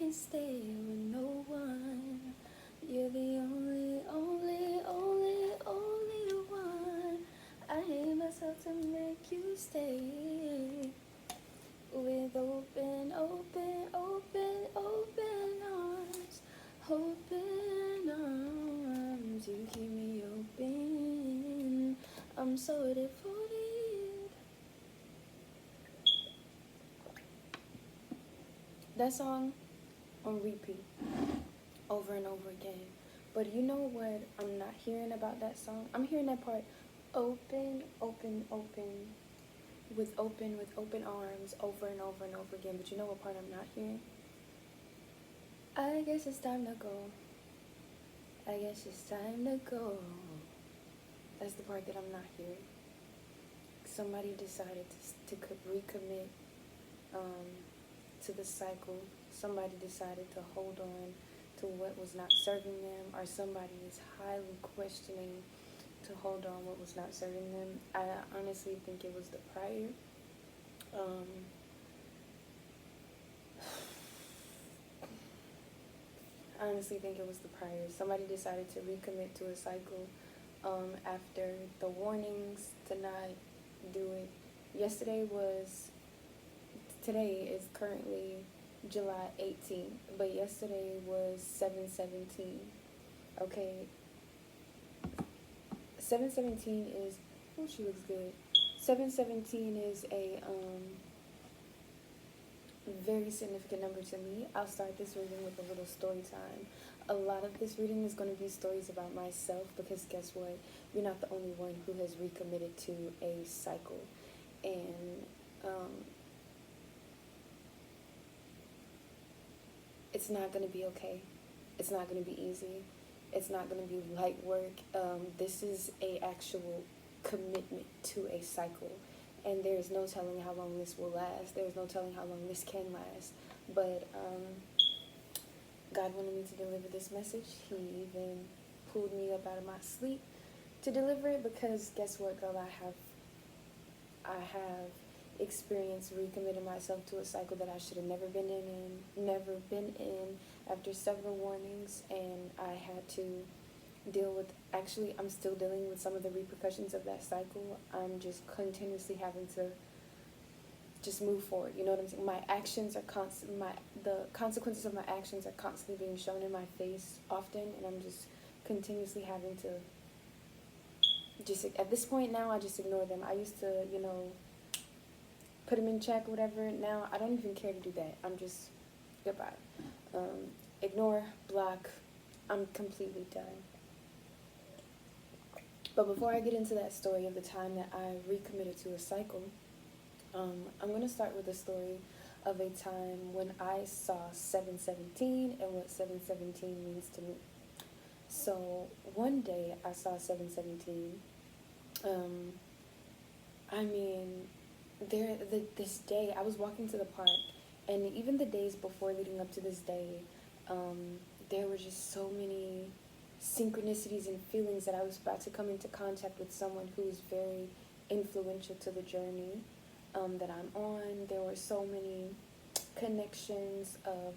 can't stay with no one. You're the only, only, only, only one. I hate myself to make you stay. With open, open, open, open arms. Open arms. You keep me open. I'm so devoted. That song on repeat over and over again. But you know what I'm not hearing about that song? I'm hearing that part, open, open, open, with open arms, over and over and over again. But you know what part I'm not hearing? I guess it's time to go. I guess it's time to go. That's the part that I'm not hearing. Somebody decided to recommit to the cycle. Somebody decided to hold on to what was not serving them, or somebody is highly questioning to hold on what was not serving them. I honestly think it was the prior. I honestly think it was the prior. Somebody decided to recommit to a cycle after the warnings to not do it. Today is currently July 18th, but yesterday was 7/17. Okay, 7/17 is, oh, she looks good. 7/17 is a very significant number to me. I'll start this reading with a little story time. A lot of this reading is going to be stories about myself, because guess what? You're not the only one who has recommitted to a cycle. And it's not going to be okay. It's not going to be easy. It's not going to be light work. This is a actual commitment to a cycle. And there's no telling how long this will last. There's no telling how long this can last. But God wanted me to deliver this message. He even pulled me up out of my sleep to deliver it, because guess what, girl? I have experienced recommitting myself to a cycle that I should have never been in after several warnings, and I had to deal with, actually I'm still dealing with some of the repercussions of that cycle. I'm just continuously having to just move forward, you know what I'm saying? My actions are the consequences of my actions are constantly being shown in my face often, and I'm just continuously having to just, at this point now, I just ignore them. I used to, put them in check, whatever. Now I don't even care to do that. I'm just, goodbye. Ignore, block. I'm completely done. But before I get into that story of the time that I recommitted to a cycle, I'm going to start with a story of a time when I saw 7/17 and what 7/17 means to me. So one day I saw 7/17. This day I was walking to the park, and even the days before leading up to this day, there were just so many synchronicities and feelings that I was about to come into contact with someone who is very influential to the journey that I'm on. There were so many connections of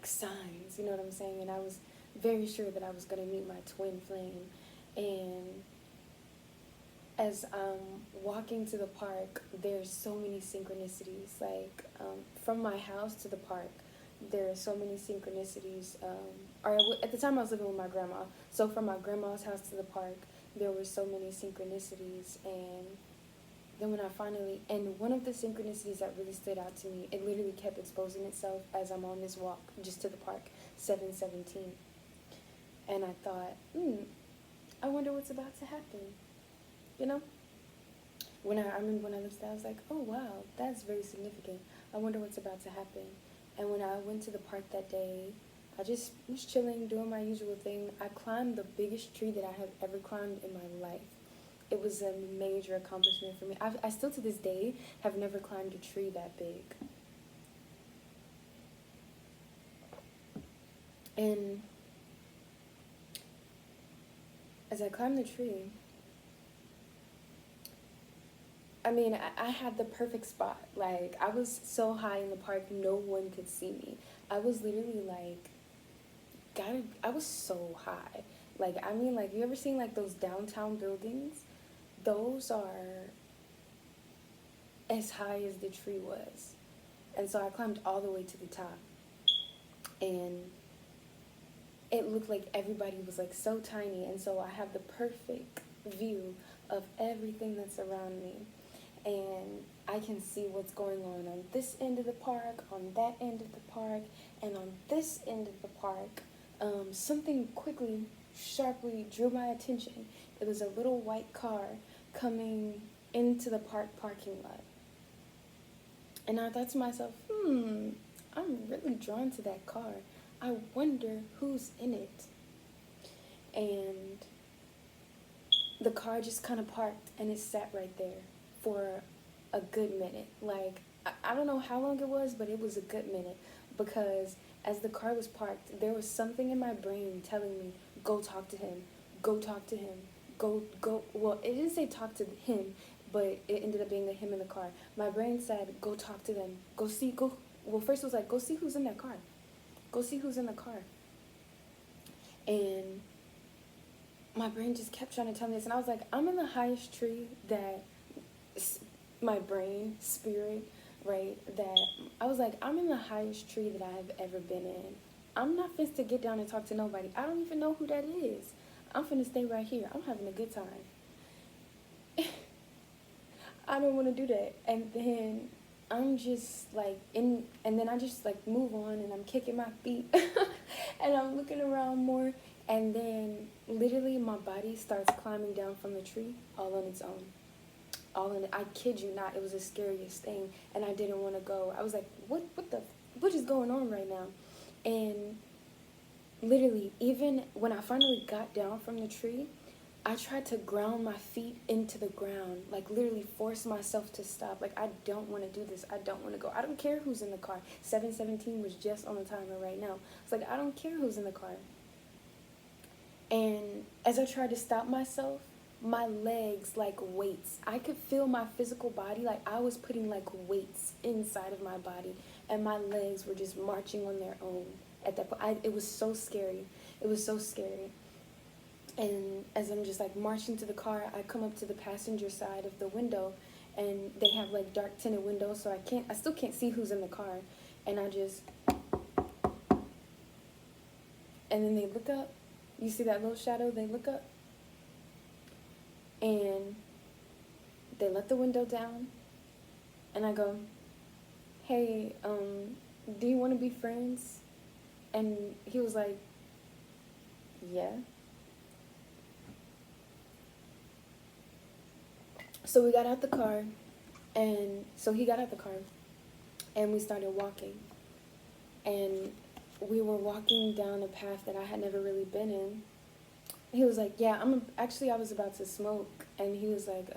signs, you know what I'm saying? And I was very sure that I was going to meet my twin flame. And as I'm walking to the park, there's so many synchronicities. From my house to the park, there are so many synchronicities. At the time I was living with my grandma, so from my grandma's house to the park, there were so many synchronicities. And then one of the synchronicities that really stood out to me, it literally kept exposing itself as I'm on this walk just to the park, 7/17. And I thought, I wonder what's about to happen. I remember when I looked at that, I was like, oh wow, that's very significant. I wonder what's about to happen. And when I went to the park that day, I just was chilling, doing my usual thing. I climbed the biggest tree that I have ever climbed in my life. It was a major accomplishment for me. I still to this day have never climbed a tree that big. And as I climbed the tree, I mean, I had the perfect spot. Like, I was so high in the park, no one could see me. I was literally like, I was so high. Like, I mean, like, you ever seen like those downtown buildings? Those are as high as the tree was. And so I climbed all the way to the top. And it looked like everybody was like so tiny. And so I have the perfect view of everything that's around me. And I can see what's going on this end of the park, on that end of the park, and on this end of the park. Something quickly, sharply drew my attention. It was a little white car coming into the park parking lot. And I thought to myself, I'm really drawn to that car. I wonder who's in it. And the car just kind of parked, and it sat right there for a good minute. Like, I don't know how long it was, but it was a good minute, because as the car was parked, there was something in my brain telling me, go talk to him, go talk to him, go. Well, it didn't say talk to him, but it ended up being a him in the car. My brain said, go talk to them, well, first it was like, go see who's in that car, go see who's in the car. And my brain just kept trying to tell me this, and I was like, I'm in the highest tree that my brain, spirit, right, that I was like, I'm in the highest tree that I have ever been in. I'm not finna to get down and talk to nobody. I don't even know who that is. I'm finna stay right here. I'm having a good time. I don't want to do that. And then I'm just like and then I just like move on, and I'm kicking my feet and I'm looking around more, and then literally my body starts climbing down from the tree all on its own. I kid you not, it was the scariest thing, and I didn't want to go. I was like, what is going on right now? And literally, even when I finally got down from the tree, I tried to ground my feet into the ground, like literally force myself to stop. Like, I don't want to do this. I don't want to go. I don't care who's in the car. 7:17 was just on the timer right now. It's like, I don't care who's in the car. And as I tried to stop myself, my legs like weights. I could feel my physical body, like I was putting like weights inside of my body, and my legs were just marching on their own at that point. It was so scary. It was so scary. And as I'm just like marching to the car, I come up to the passenger side of the window, and they have like dark tinted windows, so I still can't see who's in the car. And and then they look up. You see that little shadow? They look up. And they let the window down, and I go, hey, do you want to be friends? And he was like, yeah. So we got out the car, and so he got out the car, and we started walking, and we were walking down a path that I had never really been in. He was like, yeah, I was about to smoke. And he was like,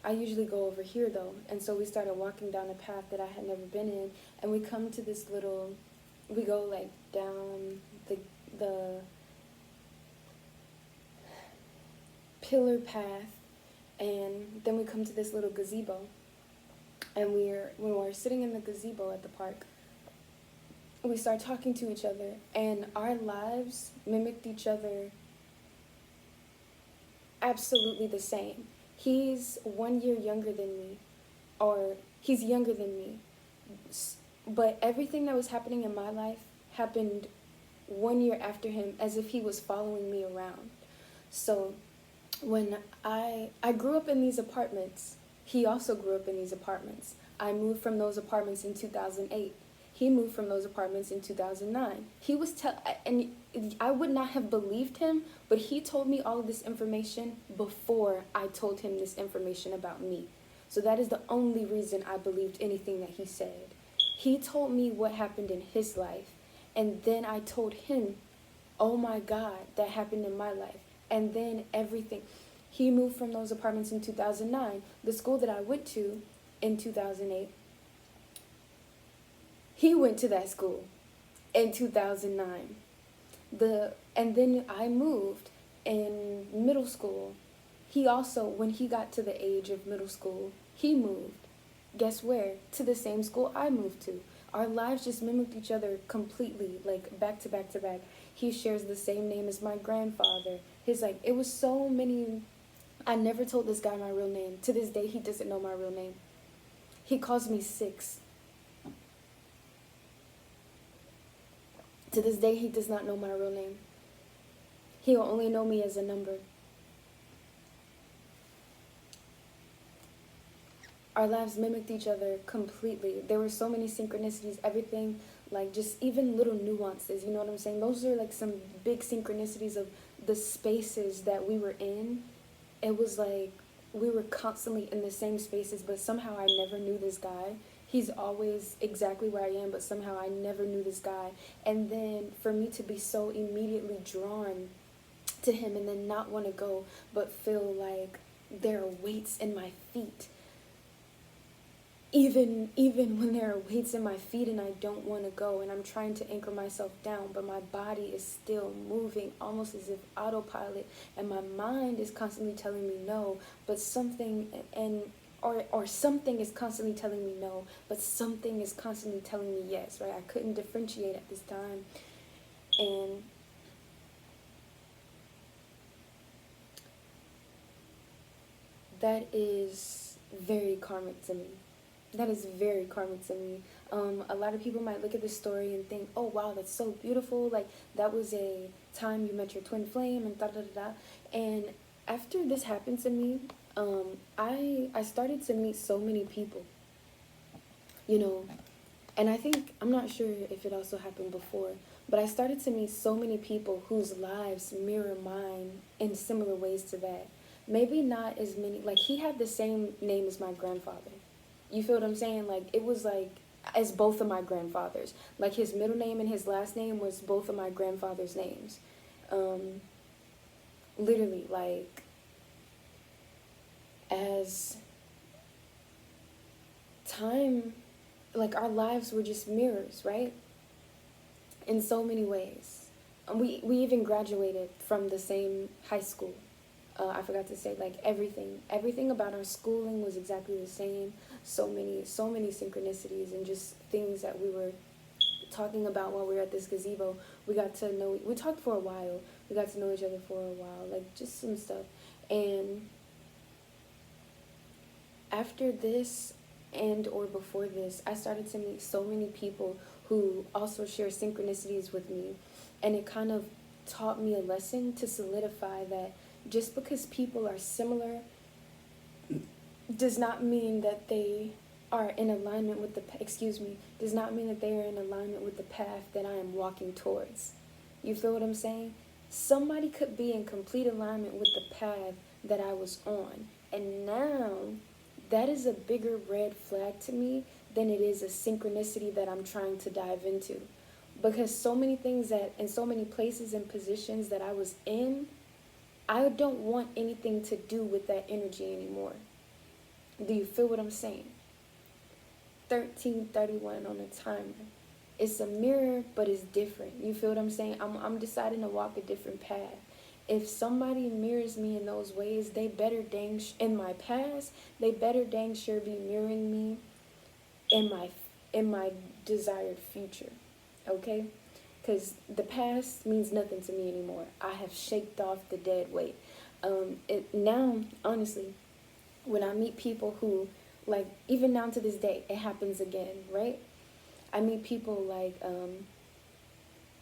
I usually go over here though. And so we started walking down a path that I had never been in. And we come to this we go like down the pillar path. And then we come to this little gazebo. And when we're sitting in the gazebo at the park, we start talking to each other, and our lives mimicked each other absolutely the same. He's 1 year younger than me, or he's younger than me, but everything that was happening in my life happened 1 year after him, as if he was following me around. So when I grew up in these apartments, he also grew up in these apartments. I moved from those apartments in 2008. He moved from those apartments in 2009. And I would not have believed him, but he told me all of this information before I told him this information about me. So that is the only reason I believed anything that he said. He told me what happened in his life, and then I told him, oh my God, that happened in my life. And then everything. He moved from those apartments in 2009. The school that I went to in 2008, he went to that school in 2009. And then I moved in middle school He also, when he got to the age of middle school, he moved. Guess where? To the same school I moved to. Our lives just mimicked each other completely, like back to back to back. He shares the same name as my grandfather. His, like, it was so many. I never told this guy my real name. To this day, he doesn't know my real name. He calls me Six. To this day, he does not know my real name. He'll only know me as a number. Our lives mimicked each other completely. There were so many synchronicities, everything, like just even little nuances, you know what I'm saying? Those are like some big synchronicities of the spaces that we were in. It was like we were constantly in the same spaces, but somehow I never knew this guy. He's always exactly where I am, but somehow I never knew this guy. And then for me to be so immediately drawn to him and then not want to go, but feel like there are weights in my feet. Even when there are weights in my feet and I don't want to go and I'm trying to anchor myself down, but my body is still moving almost as if autopilot, and my mind is constantly telling me no, but something or something is constantly telling me no, but something is constantly telling me yes, right? I couldn't differentiate at this time. And that is very karmic to me. That is very karmic to me. A lot of people might look at this story and think, oh, wow, that's so beautiful. Like, that was a time you met your twin flame and da-da-da-da. And after this happened to me, I started to meet so many people, you know. And I think, I'm not sure if it also happened before, but I started to meet so many people whose lives mirror mine in similar ways to that. Maybe not as many, like, he had the same name as my grandfather. You feel what I'm saying? Like, it was like, as both of my grandfathers. Like, his middle name and his last name was both of my grandfather's names. Literally, like, as time, like, our lives were just mirrors, right? In so many ways. We even graduated from the same high school. I forgot to say, like, everything about our schooling was exactly the same. So many synchronicities and just things that we were talking about while we were at this gazebo. We talked for a while. We got to know each other for a while, like, just some stuff. And after this and or before this, I started to meet so many people who also share synchronicities with me. And it kind of taught me a lesson to solidify that just because people are similar does not mean that they are in alignment with does not mean that they are in alignment with the path that I am walking towards. You feel what I'm saying? Somebody could be in complete alignment with the path that I was on. And now that is a bigger red flag to me than it is a synchronicity that I'm trying to dive into. Because so many things that, in so many places and positions that I was in, I don't want anything to do with that energy anymore. Do you feel what I'm saying? 13:31 on the timer. It's a mirror, but it's different. You feel what I'm saying? I'm deciding to walk a different path. If somebody mirrors me in those ways, they better in my past, they better dang sure be mirroring me in my desired future. Okay? Because the past means nothing to me anymore. I have shaked off the dead weight. Now, honestly, when I meet people who, like, even now to this day, it happens again, right? I meet people, like,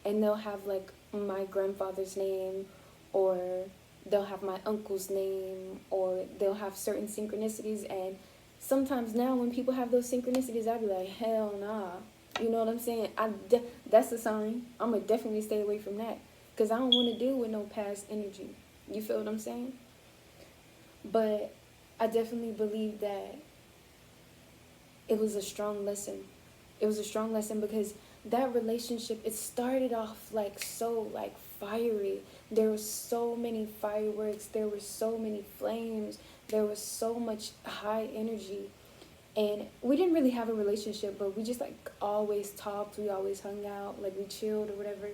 and they'll have, like, my grandfather's name, or they'll have my uncle's name, or they'll have certain synchronicities, and sometimes now when people have those synchronicities, I'll be like, hell nah. You know what I'm saying? That's a sign. I'm going to definitely stay away from that. Because I don't want to deal with no past energy. You feel what I'm saying? But I definitely believe that it was a strong lesson. It was a strong lesson because that relationship, it started off like so like fiery. There was so many fireworks. There were so many flames. There was so much high energy. And we didn't really have a relationship, but we just, like, always talked. We always hung out, like, we chilled or whatever.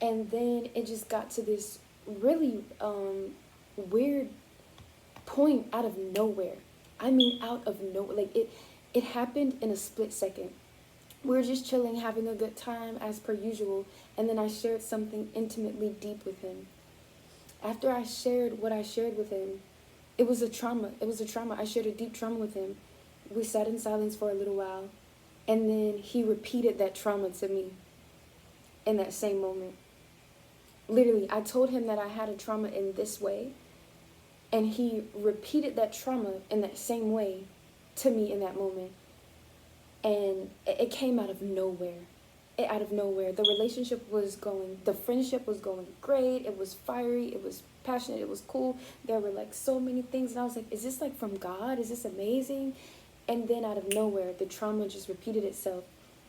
And then it just got to this really weird point out of nowhere. I mean, out of nowhere. Like, it happened in a split second. We were just chilling, having a good time as per usual, and then I shared something intimately deep with him. After I shared what I shared with him, it was a trauma. It was a trauma. I shared a deep trauma with him. We sat in silence for a little while, and then he repeated that trauma to me in that same moment. Literally, I told him that I had a trauma in this way, and he repeated that trauma in that same way to me in that moment. And it came out of nowhere. Out of nowhere. The relationship was the friendship was going great. It was fiery. It was passionate. It was cool. There were like so many things. And I was like, is this like from God? Is this amazing? And then out of nowhere, the trauma just repeated itself.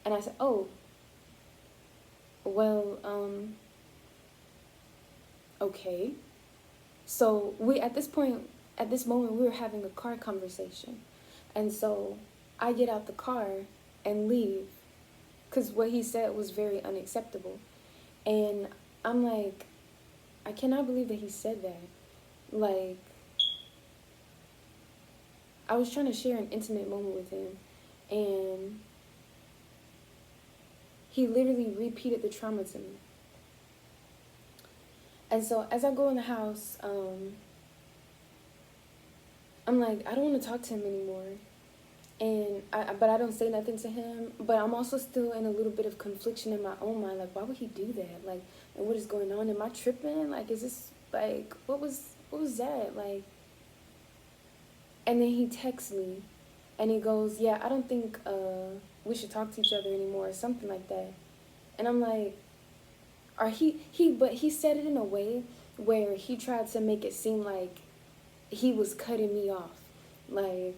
And I said, oh, well, okay. So at this moment, we were having a car conversation. And so I get out the car and leave because what he said was very unacceptable. And I'm like, I cannot believe that he said that. Like, I was trying to share an intimate moment with him, and he literally repeated the trauma to me. And so as I go in the house, I'm like, I don't want to talk to him anymore. But I don't say nothing to him. But I'm also still in a little bit of confliction in my own mind. Like, why would he do that? Like, and what is going on? Am I tripping? Like, is this, like, what was that? Like, and then he texts me, and he goes, yeah, I don't think we should talk to each other anymore, or something like that. And I'm like, but he said it in a way where he tried to make it seem like he was cutting me off. Like,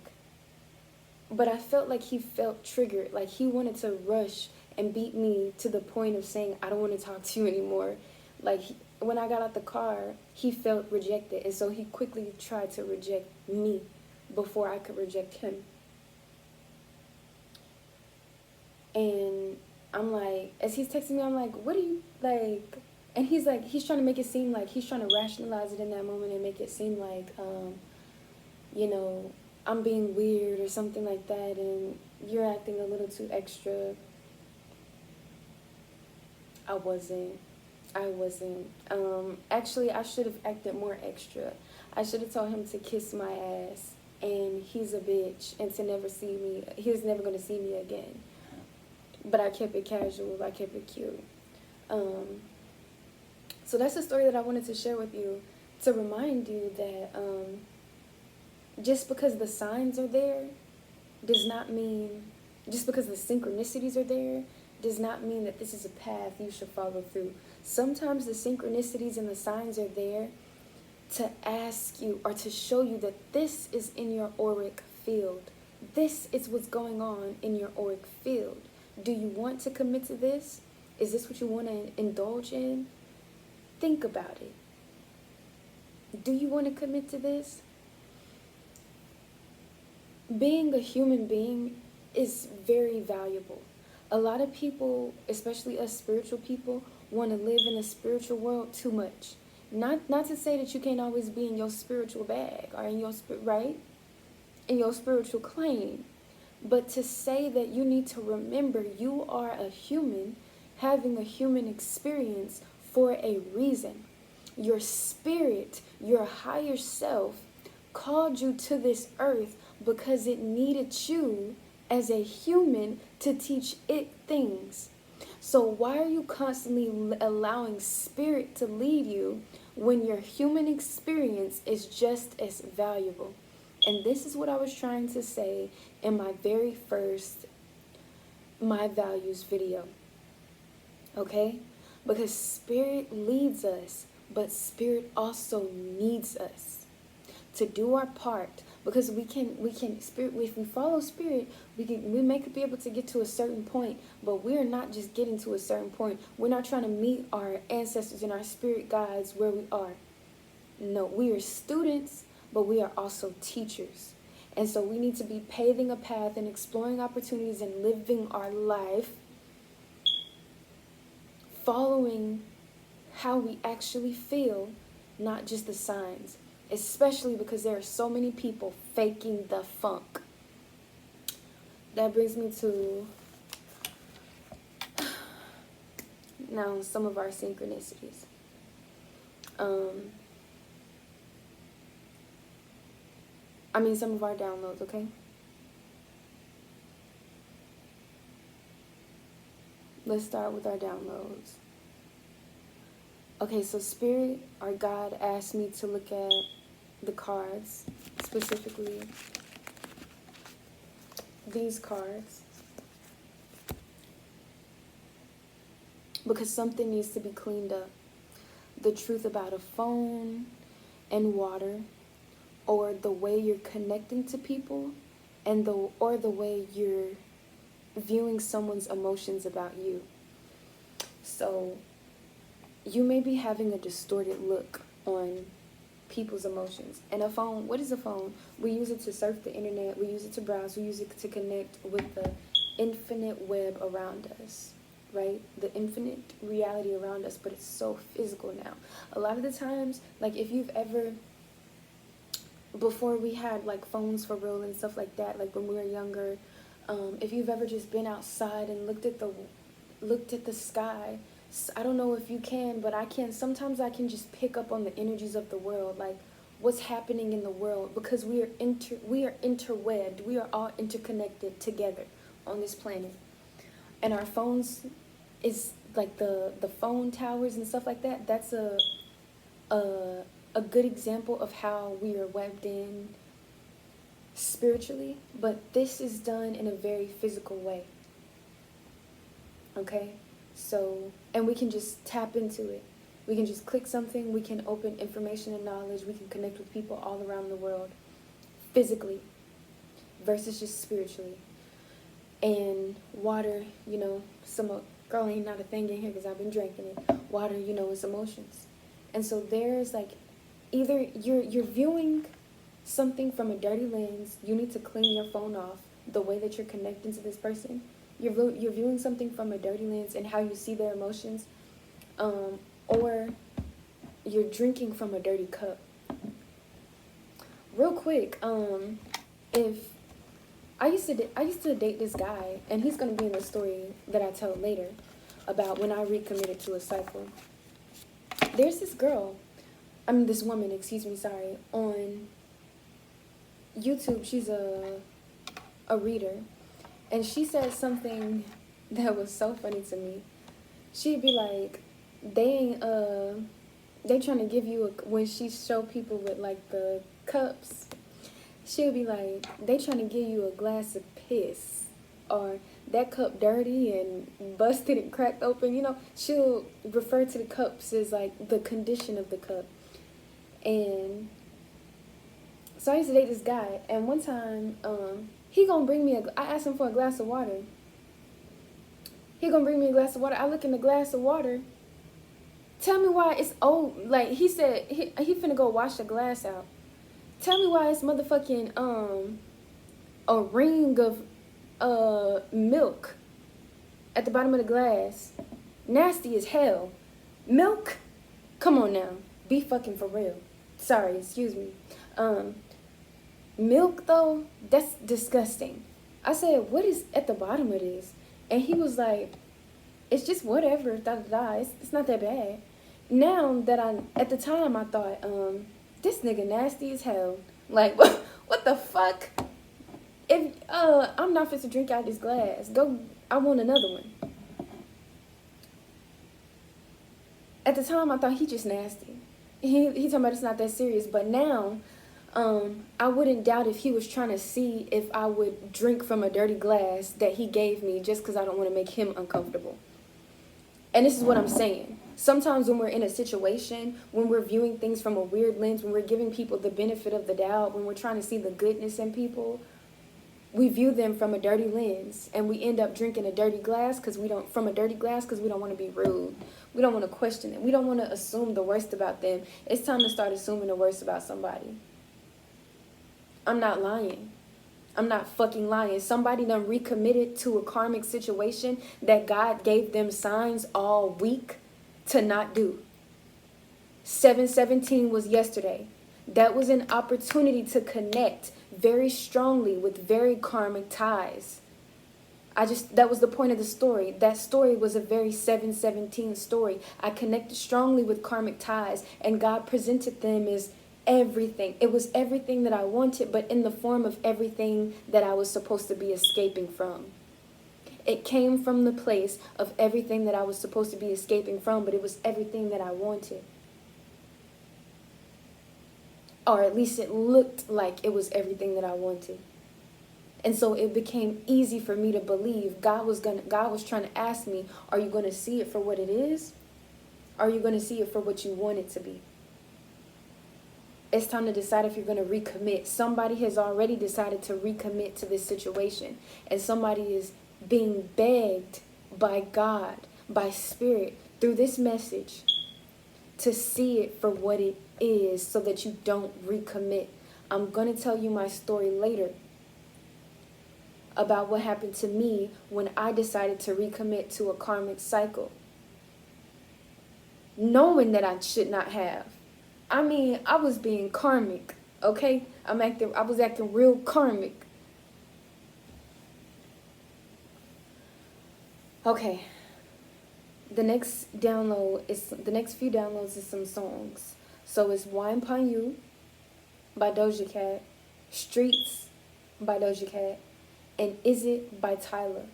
but I felt like he felt triggered. Like he wanted to rush and beat me to the point of saying, I don't want to talk to you anymore. Like when I got out the car, he felt rejected. And so he quickly tried to reject me before I could reject him. And I'm like, as he's texting me, I'm like, what do you, like, and he's like, he's trying to make it seem like, he's trying to rationalize it in that moment and make it seem like, you know, I'm being weird or something like that, and you're acting a little too extra. I wasn't. Actually, I should have acted more extra. I should have told him to kiss my ass, and he's a bitch, and to never see me. He was never going to see me again. But I kept it casual. I kept it cute. So that's a story that I wanted to share with you to remind you that just because the signs are there does not mean, just because the synchronicities are there does not mean that this is a path you should follow through. Sometimes the synchronicities and the signs are there to ask you or to show you that this is in your auric field. This is what's going on in your auric field. Do you want to commit to this? Is this what you want to indulge in? Think about it. Do you want to commit to this? Being a human being is very valuable. A lot of people, especially us spiritual people, want to live in the spiritual world too much. Not to say that you can't always be in your spiritual bag or in your right? In your spiritual claim. But to say that you need to remember you are a human having a human experience for a reason. Your spirit, your higher self, called you to this earth because it needed you as a human to teach it things. So why are you constantly allowing spirit to lead you when your human experience is just as valuable? And this is what I was trying to say in my very first My Values video. Okay? Because spirit leads us, but spirit also needs us to do our part. Because we can spirit, if we follow spirit, we may be able to get to a certain point, but we're not just getting to a certain point. We're not trying to meet our ancestors and our spirit guides where we are. No, we are students, but we are also teachers. And so we need to be paving a path and exploring opportunities and living our life, following how we actually feel, not just the signs. especially because there are so many people faking the funk. That brings me to now some of our synchronicities. Some of our downloads, okay? Let's start with our downloads. Okay, so Spirit, our God, asked me to look at the cards, specifically these cards, because something needs to be cleaned up. The truth about a phone and water, or the way you're connecting to people, and the way you're viewing someone's emotions about you. So you may be having a distorted look on people's emotions. And a phone, what is a phone? We use it to surf the internet, we use it to browse, we use it to connect with the infinite web around us, right? The infinite reality around us, but it's so physical now. A lot of the times, like if you've ever, before we had like phones for real and stuff like that, like when we were younger, if you've ever just been outside and looked at the sky, I don't know if you can, but I can. Sometimes I can just pick up on the energies of the world, like what's happening in the world, because we are interwebbed. We are all interconnected together on this planet. And our phones is like the phone towers and stuff like that. That's a good example of how we are webbed in spiritually, but this is done in a very physical way. Okay? So, and we can just tap into it. We can just click something, we can open information and knowledge, we can connect with people all around the world physically versus just spiritually. And water, girl, ain't not a thing in here because I've been drinking it. Water, is emotions. And so there's like, either you're viewing something from a dirty lens, you need to clean your phone off the way that you're connecting to this person. You're viewing something from a dirty lens and how you see their emotions, or you're drinking from a dirty cup. Real quick, if I used to date this guy, and he's gonna be in the story that I tell later about when I recommitted to a cycle. There's this woman, on YouTube. She's a reader. And she said something that was so funny to me. She'd be like, they trying to give you when she show people with like the cups, she'll be like, they trying to give you a glass of piss, or that cup dirty and busted and cracked open. She'll refer to the cups as like the condition of the cup. And so I used to date this guy, and one time, he gonna bring me I asked him for a glass of water. He gonna bring me a glass of water. I look in the glass of water. Tell me why it's old. Like he said, he finna go wash the glass out. Tell me why it's motherfucking a ring of milk at the bottom of the glass. Nasty as hell. Milk? Come on now. Be fucking for real. Sorry, excuse me. Milk though, that's disgusting. I said, what is at the bottom of this? And he was like, it's just whatever, it's not that bad. Now that at the time I thought, this nigga nasty as hell. Like, what the fuck? If I'm not fit to drink out this glass, I want another one. At the time I thought he just nasty. He talking about it's not that serious, but now I wouldn't doubt if he was trying to see if I would drink from a dirty glass that he gave me just because I don't want to make him uncomfortable. And this is what I'm saying. Sometimes when we're in a situation, when we're viewing things from a weird lens, when we're giving people the benefit of the doubt, when we're trying to see the goodness in people, we view them from a dirty lens, and we end up drinking a dirty glass because we don't want to be rude. We don't want to question them. We don't want to assume the worst about them. It's time to start assuming the worst about somebody. I'm not lying. I'm not fucking lying. Somebody done recommitted to a karmic situation that God gave them signs all week to not do. 7/17 was yesterday. That was an opportunity to connect very strongly with very karmic ties. That was the point of the story. That story was a very 717 story. I connected strongly with karmic ties, and God presented them as everything. It was everything that I wanted, but in the form of everything that I was supposed to be escaping from. It came from the place of everything that I was supposed to be escaping from, but it was everything that I wanted. Or at least it looked like it was everything that I wanted. And so it became easy for me to believe God was trying to ask me, are you going to see it for what it is? Or are you going to see it for what you want it to be? It's time to decide if you're going to recommit. Somebody has already decided to recommit to this situation. And somebody is being begged by God, by Spirit, through this message, to see it for what it is so that you don't recommit. I'm going to tell you my story later about what happened to me when I decided to recommit to a karmic cycle, knowing that I should not have. I mean, I was being karmic, okay? I was acting real karmic. Okay. The next few downloads is some songs. So it's Wine Pon You by Doja Cat, Streets by Doja Cat, and Is It by Tyler.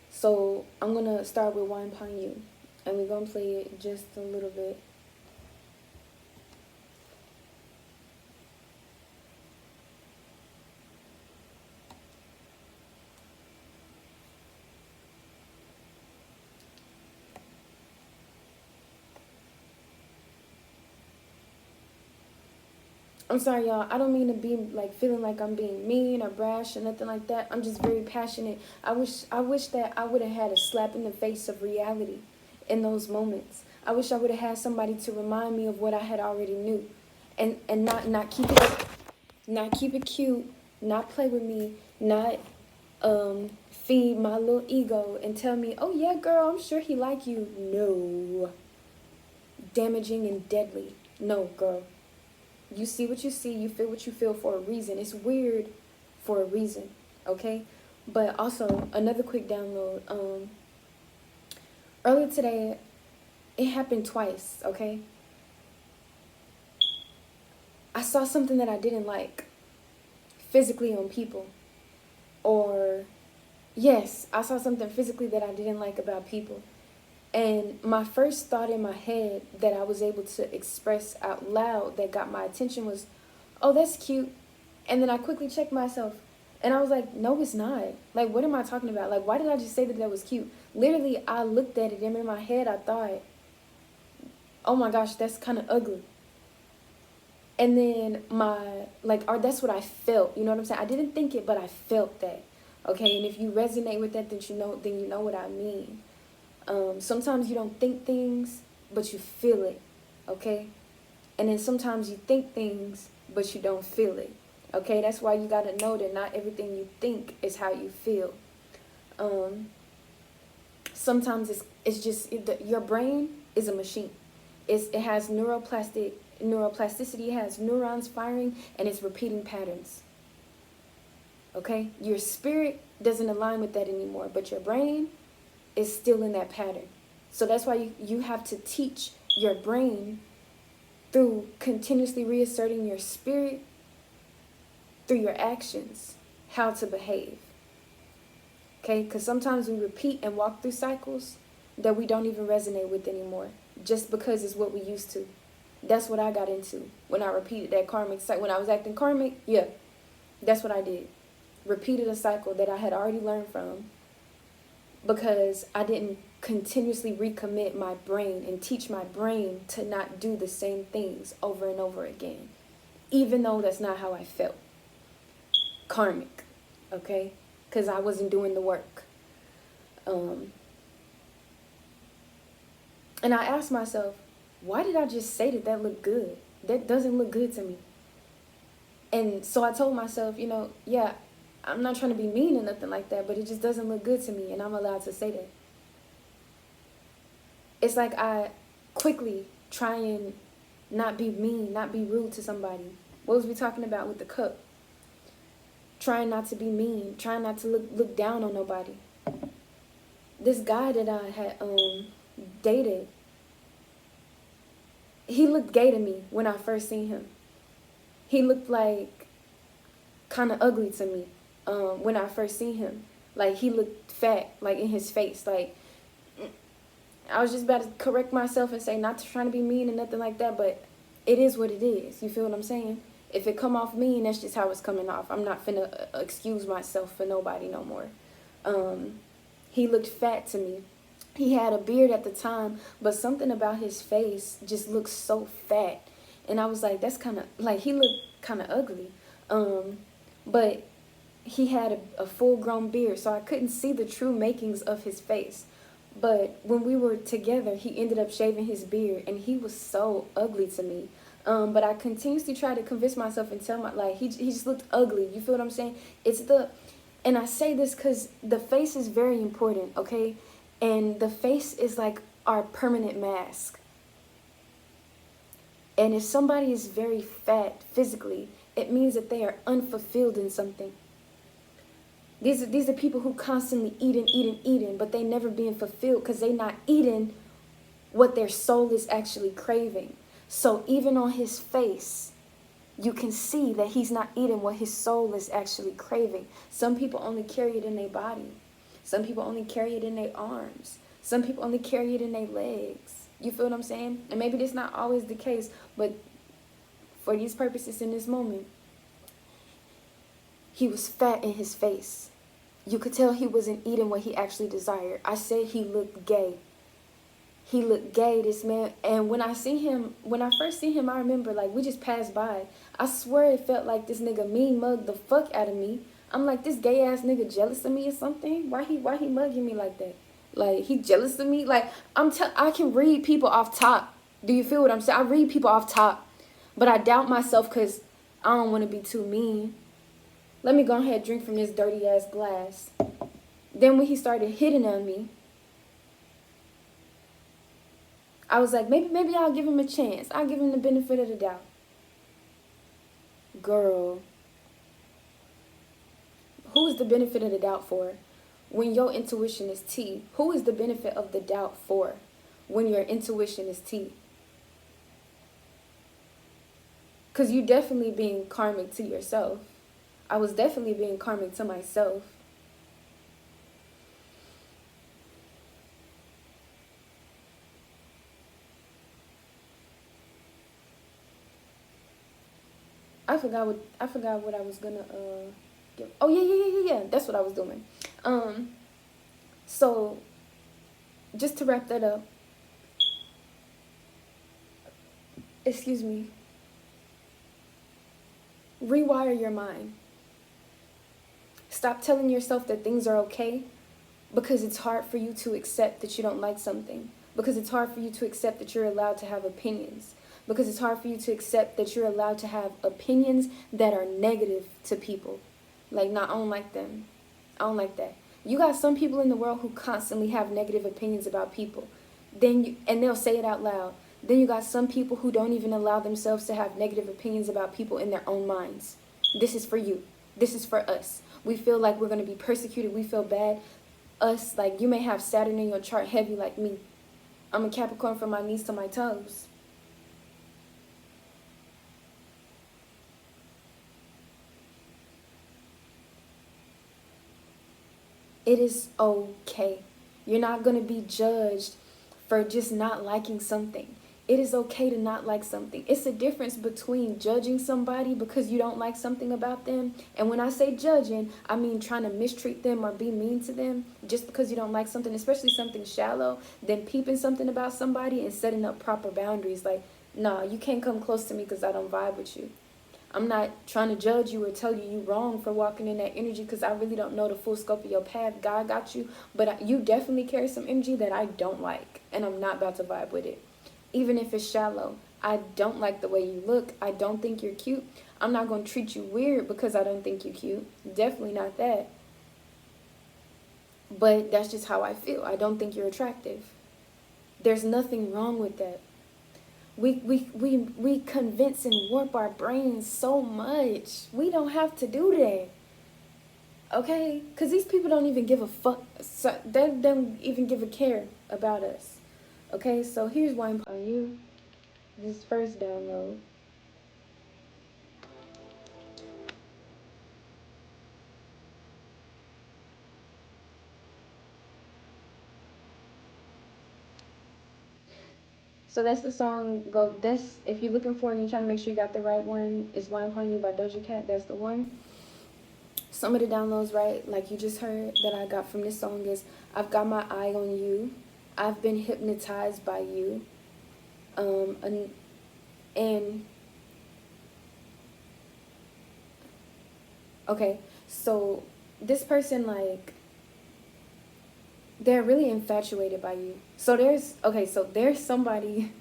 So I'm going to start with Wine Pon You, and we're going to play it just a little bit. I'm sorry, y'all. I don't mean to be like feeling like I'm being mean or brash or nothing like that. I'm just very passionate. I wish that I would have had a slap in the face of reality in those moments. I wish I would have had somebody to remind me of what I had already knew, and not keep it cute, not play with me, not feed my little ego and tell me, oh yeah, girl, I'm sure he like you. No. Damaging and deadly. No, girl. You see what you see, you feel what you feel for a reason. It's weird for a reason, okay? But also, another quick download. Earlier today, it happened twice, okay? I saw something that I didn't like physically on people. Or, yes, I saw something physically that I didn't like about people. And my first thought in my head that I was able to express out loud that got my attention was, oh, that's cute. And then I quickly checked myself. And I was like, no, it's not. Like, what am I talking about? Like, why did I just say that was cute? Literally, I looked at it and in my head I thought, oh my gosh, that's kind of ugly. And then that's what I felt. You know what I'm saying? I didn't think it, but I felt that. Okay, and if you resonate with that, then you know what I mean. Sometimes you don't think things, but you feel it, okay? And then sometimes you think things, but you don't feel it, okay? That's why you got to know that not everything you think is how you feel. Sometimes it's just, your brain is a machine. It has neuroplasticity, it has neurons firing, and it's repeating patterns, okay? Your spirit doesn't align with that anymore, but your brain is still in that pattern. So that's why you have to teach your brain through continuously reasserting your spirit through your actions how to behave. Okay? Because sometimes we repeat and walk through cycles that we don't even resonate with anymore just because it's what we used to. That's what I got into when I repeated that karmic cycle. When I was acting karmic, yeah, that's what I did. Repeated a cycle that I had already learned from, because I didn't continuously recommit my brain and teach my brain to not do the same things over and over again, even though that's not how I felt. Karmic, okay? Because I wasn't doing the work. And I asked myself, why did I just say that looked good? That doesn't look good to me. And so I told myself, yeah, I'm not trying to be mean or nothing like that, but it just doesn't look good to me, and I'm allowed to say that. It's like I quickly try and not be mean, not be rude to somebody. What was we talking about with the cup? Trying not to be mean, trying not to look down on nobody. This guy that I had dated, he looked gay to me when I first seen him. He looked like kind of ugly to me when I first seen him. Like, he looked fat, like, in his face. Like, I was just about to correct myself and say not to trying to be mean and nothing like that, but it is what it is. You feel what I'm saying? If it come off mean, that's just how it's coming off. I'm not finna excuse myself for nobody no more. He looked fat to me. He had a beard at the time, but something about his face just looked so fat. And I was like, that's kind of, like, he looked kind of ugly. But he had a full-grown beard, so I couldn't see the true makings of his face. But when we were together, he ended up shaving his beard, and he was so ugly to me. But I continuously tried to convince myself and tell like, he just looked ugly. You feel what I'm saying? And I say this because the face is very important, okay? And the face is like our permanent mask. And if somebody is very fat physically, it means that they are unfulfilled in something. These are people who constantly eating, but they never being fulfilled because they not eating what their soul is actually craving. So even on his face, you can see that he's not eating what his soul is actually craving. Some people only carry it in their body. Some people only carry it in their arms. Some people only carry it in their legs. You feel what I'm saying? And maybe that's not always the case, but for these purposes in this moment, he was fat in his face. You could tell he wasn't eating what he actually desired. I said he looked gay. He looked gay, this man. And when I first seen him, I remember, like, we just passed by. I swear it felt like this nigga mean mugged the fuck out of me. I'm like, this gay ass nigga jealous of me or something? Why he mugging me like that? Like, he jealous of me? Like, I can read people off top. Do you feel what I'm saying? I read people off top. But I doubt myself because I don't want to be too mean. Let me go ahead and drink from this dirty ass glass. Then when he started hitting on me, I was like, maybe I'll give him a chance. I'll give him the benefit of the doubt. Girl, who is the benefit of the doubt for? When your intuition is T, who is the benefit of the doubt for? When your intuition is T? Because you definitely being karmic to yourself. I was definitely being karmic to myself. I forgot what I was gonna give. Oh yeah. That's what I was doing. So just to wrap that up. Excuse me. Rewire your mind. Stop telling yourself that things are okay because it's hard for you to accept that you don't like something. Because it's hard for you to accept that you're allowed to have opinions. Because it's hard for you to accept that you're allowed to have opinions that are negative to people. Like, no, I don't like them. I don't like that. You got some people in the world who constantly have negative opinions about people. And they'll say it out loud. Then you got some people who don't even allow themselves to have negative opinions about people in their own minds. This is for you. This is for us. We feel like we're going to be persecuted. We feel bad. Us, like, you may have Saturn in your chart heavy like me. I'm a Capricorn from my knees to my toes. It is okay. You're not going to be judged for just not liking something. It is okay to not like something. It's a difference between judging somebody because you don't like something about them. And when I say judging, I mean trying to mistreat them or be mean to them just because you don't like something, especially something shallow, then peeping something about somebody and setting up proper boundaries. Like, nah, you can't come close to me because I don't vibe with you. I'm not trying to judge you or tell you wrong for walking in that energy because I really don't know the full scope of your path. God got you, but you definitely carry some energy that I don't like, and I'm not about to vibe with it. Even if it's shallow, I don't like the way you look. I don't think you're cute. I'm not going to treat you weird because I don't think you're cute. Definitely not that. But that's just how I feel. I don't think you're attractive. There's nothing wrong with that. We convince and warp our brains so much. We don't have to do that. Okay? Because these people don't even give a fuck. So they don't even give a care about us. Okay? So here's why I'm on you. This first download. So that's the song. Go. That's if you're looking for it and you're trying to make sure you got the right one. Is "Why I'm Calling You" by Doja Cat. That's the one. Some of the downloads, right, like you just heard, that I got from this song is "I've Got My Eye on You," "I've Been Hypnotized by You," and okay, so this person, like, they're really infatuated by you. So there's somebody.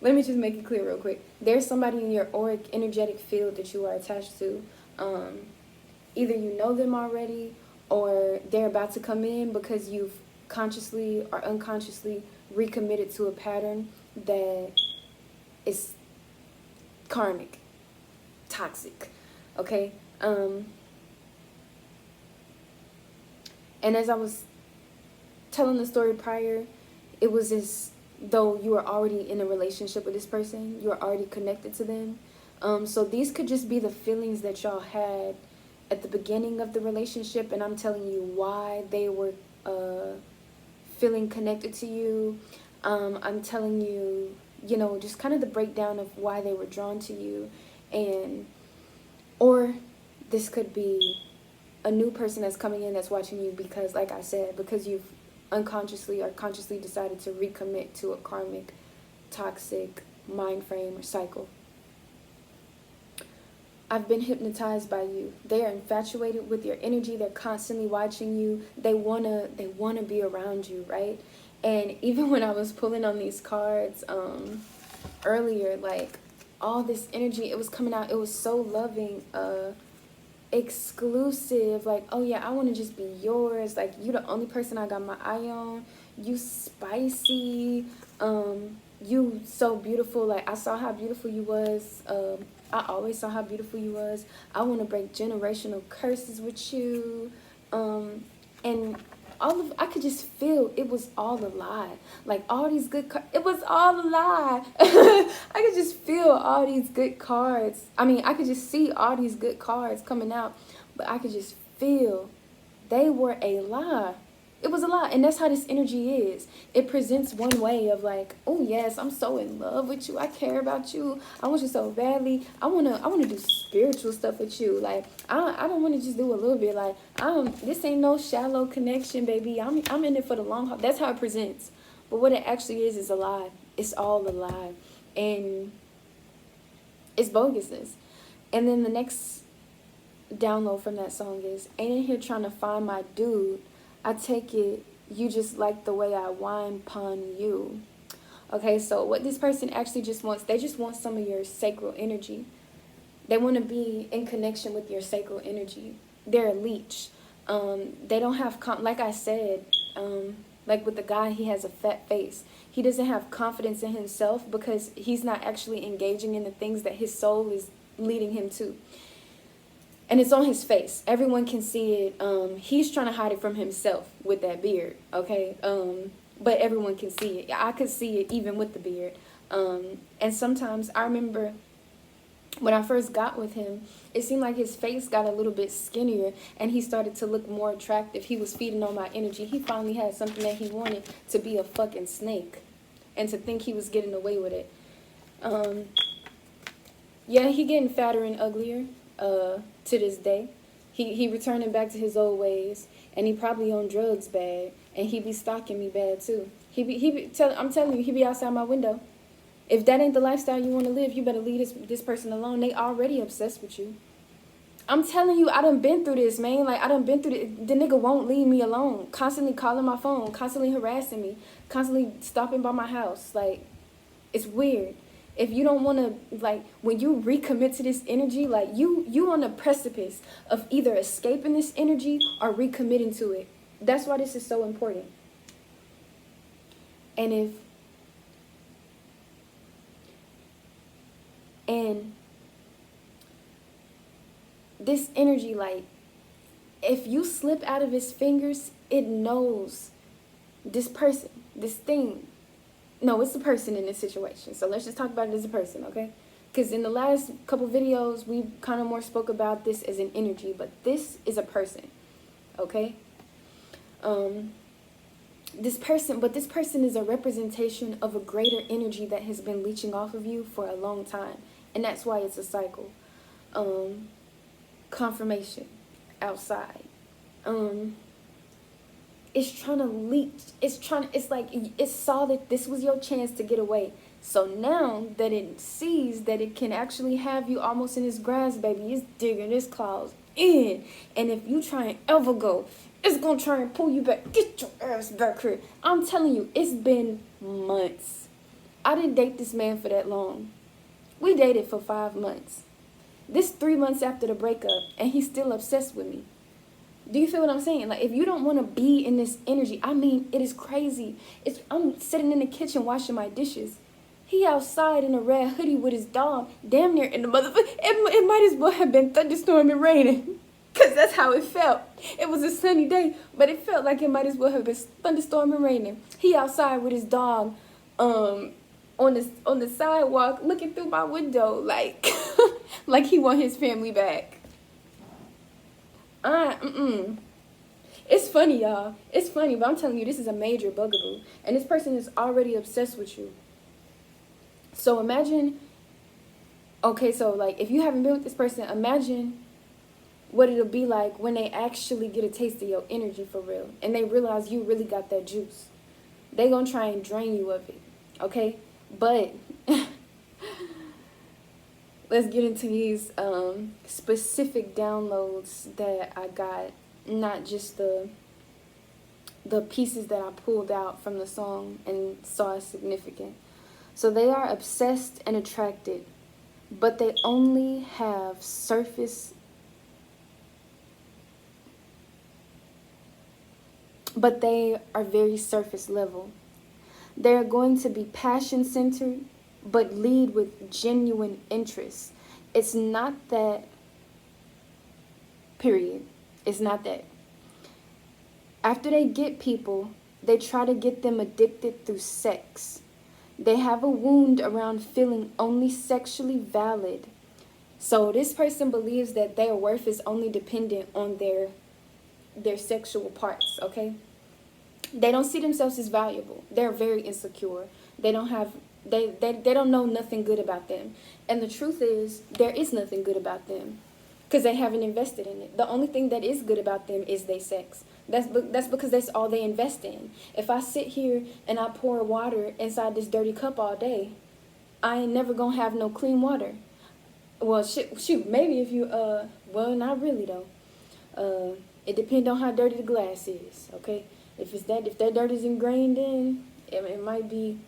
Let me just make it clear real quick. There's somebody in your auric energetic field that you are attached to. Either you know them already or they're about to come in because you've consciously or unconsciously recommitted to a pattern that is karmic, toxic, okay? And as I was telling the story prior, it was as though you were already in a relationship with this person. You were already connected to them. So these could just be the feelings that y'all had at the beginning of the relationship, and I'm telling you why they were feeling connected to you. I'm telling you, just kind of the breakdown of why they were drawn to you. Or this could be a new person that's coming in that's watching you because, like I said, because you've unconsciously or consciously decided to recommit to a karmic, toxic mind frame or cycle. I've been hypnotized by you. They are infatuated with your energy. They're constantly watching you. They wanna be around you, right? And even when I was pulling on these cards earlier, like all this energy, it was coming out. It was so loving, exclusive. Like, oh yeah, I want to just be yours. Like, you the only person I got my eye on. You spicy. You so beautiful. Like, I saw how beautiful you was. I always saw how beautiful you was. I want to break generational curses with you. And I could just feel it was all a lie. Like, all these good cards, it was all a lie. I could just feel all these good cards. I mean, I could just see all these good cards coming out, but I could just feel they were a lie. It was a lie, and that's how this energy is. It presents one way of like, oh yes, I'm so in love with you. I care about you. I want you so badly. I wanna do spiritual stuff with you. Like, I don't want to just do a little bit. Like, this ain't no shallow connection, baby. I'm in it for the long haul. That's how it presents. But what it actually is a lie. It's all a lie, and it's bogusness. And then the next download from that song is, ain't in here trying to find my dude. I take it you just like the way I whine pon you. Okay, so what this person actually just wants, they just want some of your sacral energy. They want to be in connection with your sacral energy. They're a leech. They don't have, like I said, like with the guy, he has a fat face. He doesn't have confidence in himself because he's not actually engaging in the things that his soul is leading him to. And it's on his face. Everyone can see it. He's trying to hide it from himself with that beard, okay? But everyone can see it. I could see it even with the beard. And sometimes I remember when I first got with him, it seemed like his face got a little bit skinnier and he started to look more attractive. He was feeding on my energy. He finally had something that he wanted, to be a fucking snake and to think he was getting away with it. Yeah, he getting fatter and uglier. To this day, he returning back to his old ways, and he probably on drugs bad, and he be stalking me bad too. I'm telling you, he be outside my window. If that ain't the lifestyle you want to live, you better leave this person alone. They already obsessed with you. I'm telling you, I done been through this, man. Like, I done been through this. The nigga won't leave me alone. Constantly calling my phone, constantly harassing me, constantly stopping by my house. Like, it's weird. If you don't want to, like, when you recommit to this energy, like, you on the precipice of either escaping this energy or recommitting to it. That's why this is so important. And And this energy, like, if you slip out of his fingers, it knows this person, this thing. No, it's a person in this situation. So let's just talk about it as a person, okay? Because in the last couple videos, we kind of more spoke about this as an energy, but this is a person, okay? This person is a representation of a greater energy that has been leeching off of you for a long time. And that's why it's a cycle. Confirmation outside. It's trying to leech. It's like it saw that this was your chance to get away. So now that it sees that it can actually have you almost in its grasp, baby, it's digging its claws in. And if you try and ever go, it's going to try and pull you back. Get your ass back here. I'm telling you, it's been months. I didn't date this man for that long. We dated for 5 months. This 3 months after the breakup, and he's still obsessed with me. Do you feel what I'm saying? Like, if you don't want to be in this energy, I mean, it is crazy. I'm sitting in the kitchen washing my dishes. He outside in a red hoodie with his dog, damn near in the motherfucker. It might as well have been thunderstorm and raining. Because that's how it felt. It was a sunny day, but it felt like it might as well have been thunderstorm and raining. He outside with his dog on the sidewalk looking through my window like, like he want his family back. It's funny, y'all. It's funny, but I'm telling you, this is a major bugaboo. And this person is already obsessed with you. So imagine, okay, so like if you haven't been with this person, imagine what it'll be like when they actually get a taste of your energy for real. And they realize you really got that juice. They gonna try and drain you of it, okay? But let's get into these specific downloads that I got, not just the pieces that I pulled out from the song and saw as significant. So they are obsessed and attracted, but they only have surface, but they are very surface level. They're going to be passion-centered, but lead with genuine interest. It's not that, period. It's not that. After they get people, they try to get them addicted through sex. They have a wound around feeling only sexually valid. So this person believes that their worth is only dependent on their sexual parts, okay? They don't see themselves as valuable. They're very insecure. They don't know nothing good about them. And the truth is, there is nothing good about them because they haven't invested in it. The only thing that is good about them is their sex. That's because that's all they invest in. If I sit here and I pour water inside this dirty cup all day, I ain't never gonna have no clean water. Well, shoot, maybe if you, well, not really though. It depends on how dirty the glass is, okay? If that dirt is ingrained in, it might be,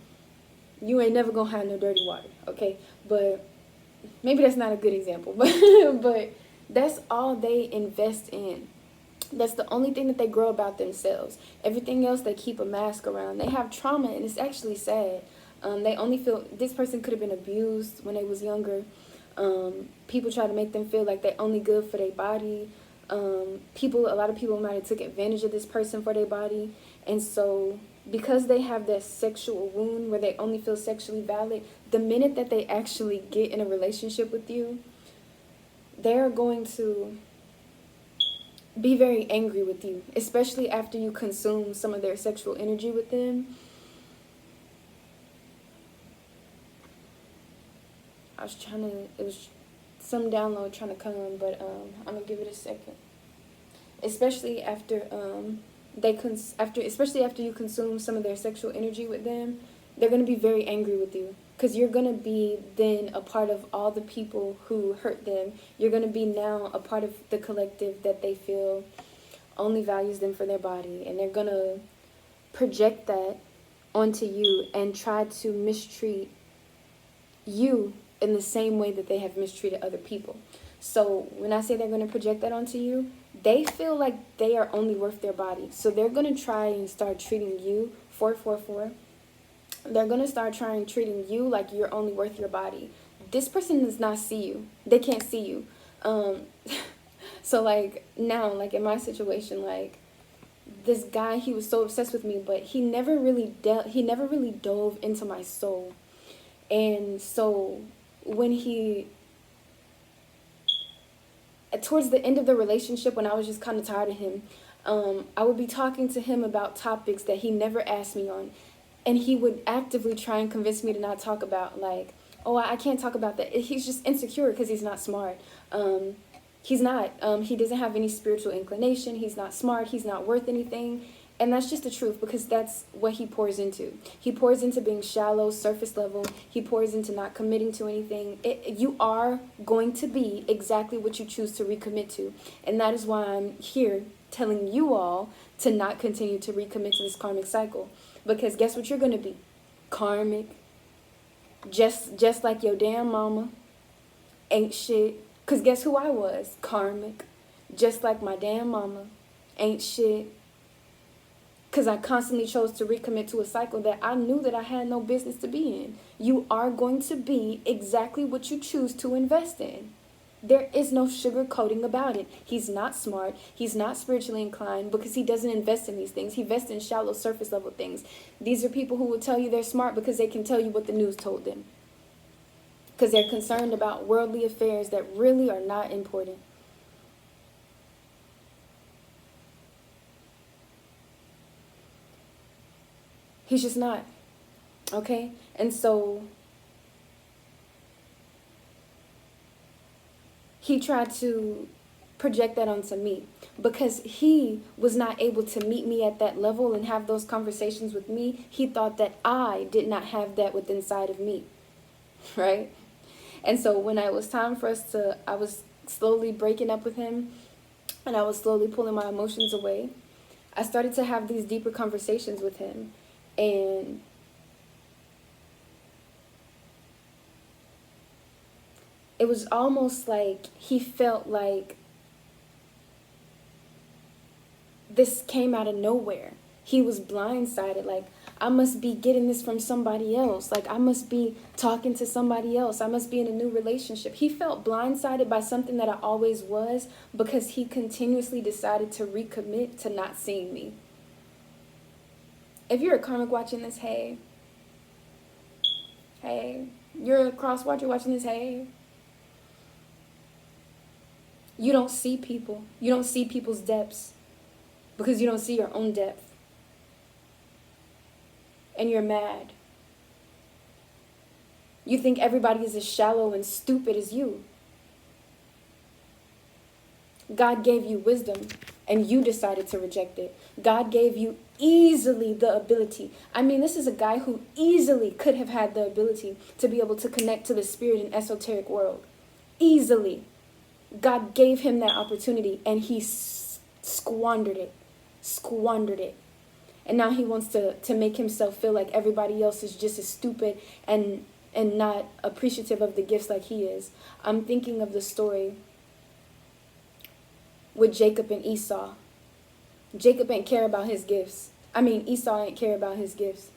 you ain't never gonna have no dirty water, okay? But maybe that's not a good example, but that's all they invest in. That's the only thing that they grow about themselves. Everything else they keep a mask around. They have trauma, and it's actually sad. They only feel, this person could have been abused when they was younger. People try to make them feel like they're only good for their body. A lot of people might have took advantage of this person for their body. And so because they have that sexual wound where they only feel sexually valid, the minute that they actually get in a relationship with you, they're going to be very angry with you, especially after you consume some of their sexual energy with them. It was some download trying to come, but I'm gonna give it a second. Especially after especially after you consume some of their sexual energy with them, they're gonna be very angry with you. Because you're going to be then a part of all the people who hurt them. You're going to be now a part of the collective that they feel only values them for their body. And they're going to project that onto you and try to mistreat you in the same way that they have mistreated other people. So when I say they're going to project that onto you, they feel like they are only worth their body. So they're going to try and start treating you, 444, they're going to start treating you like you're only worth your body. this person does not see you. They can't see you. So like now, like in my situation, like this guy, he was so obsessed with me, but he never really dove into my soul. And so when towards the end of the relationship, when I was just kind of tired of him, I would be talking to him about topics that he never asked me on. And he would actively try and convince me to not talk about, like, oh, I can't talk about that. He's just insecure because he's not smart. He's not. He doesn't have any spiritual inclination. He's not smart. He's not worth anything. And that's just the truth, because that's what he pours into. He pours into being shallow, surface level. He pours into not committing to anything. You are going to be exactly what you choose to recommit to. And that is why I'm here telling you all to not continue to recommit to this karmic cycle. Because guess what you're going to be? Karmic. Just like your damn mama. Ain't shit. Because guess who I was? Karmic. Just like my damn mama. Ain't shit. Because I constantly chose to recommit to a cycle that I knew that I had no business to be in. You are going to be exactly what you choose to invest in. There is no sugarcoating about it. He's not smart. He's not spiritually inclined because he doesn't invest in these things. He invests in shallow, surface level things. These are people who will tell you they're smart because they can tell you what the news told them. Because they're concerned about worldly affairs that really are not important. He's just not. Okay? And so he tried to project that onto me because he was not able to meet me at that level and have those conversations with me. He thought that I did not have that within inside of me. Right? And so when it was time for us to, I was slowly breaking up with him and I was slowly pulling my emotions away. I started to have these deeper conversations with him. And it was almost like he felt like this came out of nowhere. He was blindsided, like, I must be getting this from somebody else. Like, I must be talking to somebody else. I must be in a new relationship. He felt blindsided by something that I always was because he continuously decided to recommit to not seeing me. If you're a karmic watching this, hey. Hey. You're a cross watcher watching this, hey. You don't see people. You don't see people's depths because you don't see your own depth. And you're mad. You think everybody is as shallow and stupid as you. God gave you wisdom and you decided to reject it. God gave you easily the ability. I mean, this is a guy who easily could have had the ability to be able to connect to the spirit and esoteric world. Easily. God gave him that opportunity and he squandered it. Squandered it. And now he wants to make himself feel like everybody else is just as stupid and not appreciative of the gifts like he is. I'm thinking of the story with Jacob and Esau. Jacob ain't care about his gifts. I mean, Esau ain't care about his gifts.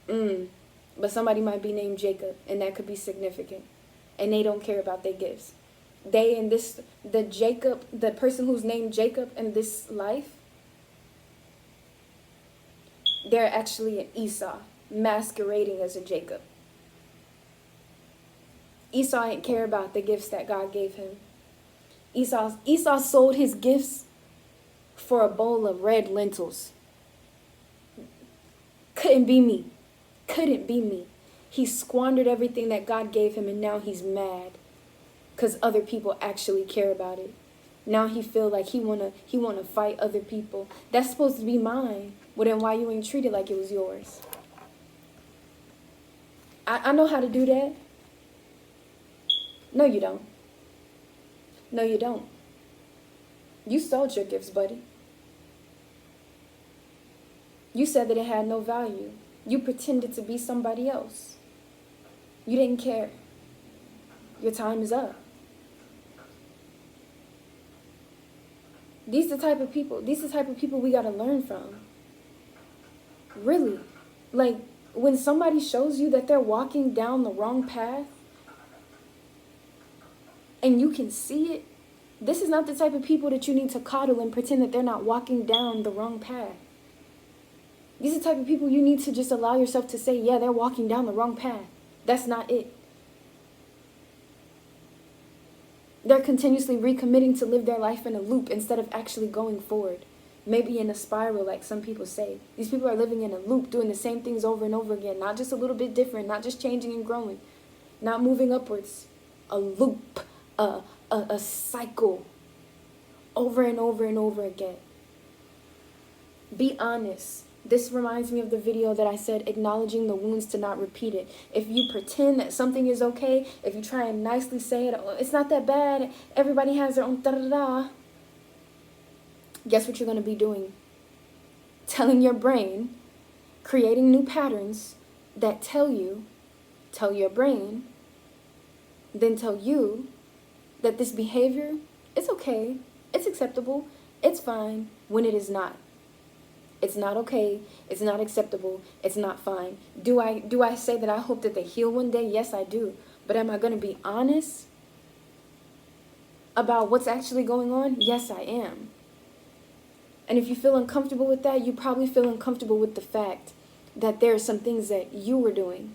But somebody might be named Jacob, and that could be significant. And they don't care about their gifts. The person who's named Jacob in this life, they're actually an Esau, masquerading as a Jacob. Esau ain't care about the gifts that God gave him. Esau sold his gifts for a bowl of red lentils. Couldn't be me. Couldn't be me. He squandered everything that God gave him, and now he's mad because other people actually care about it. Now he feel like he wanna fight other people. That's supposed to be mine. Well, then why you ain't treat it like it was yours? I know how to do that. No, you don't. No, you don't. You sold your gifts, buddy. You said that it had no value. You pretended to be somebody else. You didn't care. Your time is up. These are the type of people we gotta learn from. Really. Like, when somebody shows you that they're walking down the wrong path, and you can see it, this is not the type of people that you need to coddle and pretend that they're not walking down the wrong path. These are the type of people you need to just allow yourself to say, yeah, they're walking down the wrong path. That's not it. They're continuously recommitting to live their life in a loop instead of actually going forward. Maybe in a spiral, like some people say. These people are living in a loop, doing the same things over and over again. Not just a little bit different, not just changing and growing. Not moving upwards. A loop, a cycle. Over and over and over again. Be honest. This reminds me of the video that I said, acknowledging the wounds to not repeat it. If you pretend that something is okay, if you try and nicely say it, oh, it's not that bad, everybody has their own da-da-da, guess what you're going to be doing? Telling your brain, creating new patterns that tell your brain, then tell you that this behavior is okay, it's acceptable, it's fine, when it is not. It's not okay. It's not acceptable. It's not fine. Do I say that I hope that they heal one day? Yes, I do. But am I going to be honest about what's actually going on? Yes, I am. And if you feel uncomfortable with that, you probably feel uncomfortable with the fact that there are some things that you were doing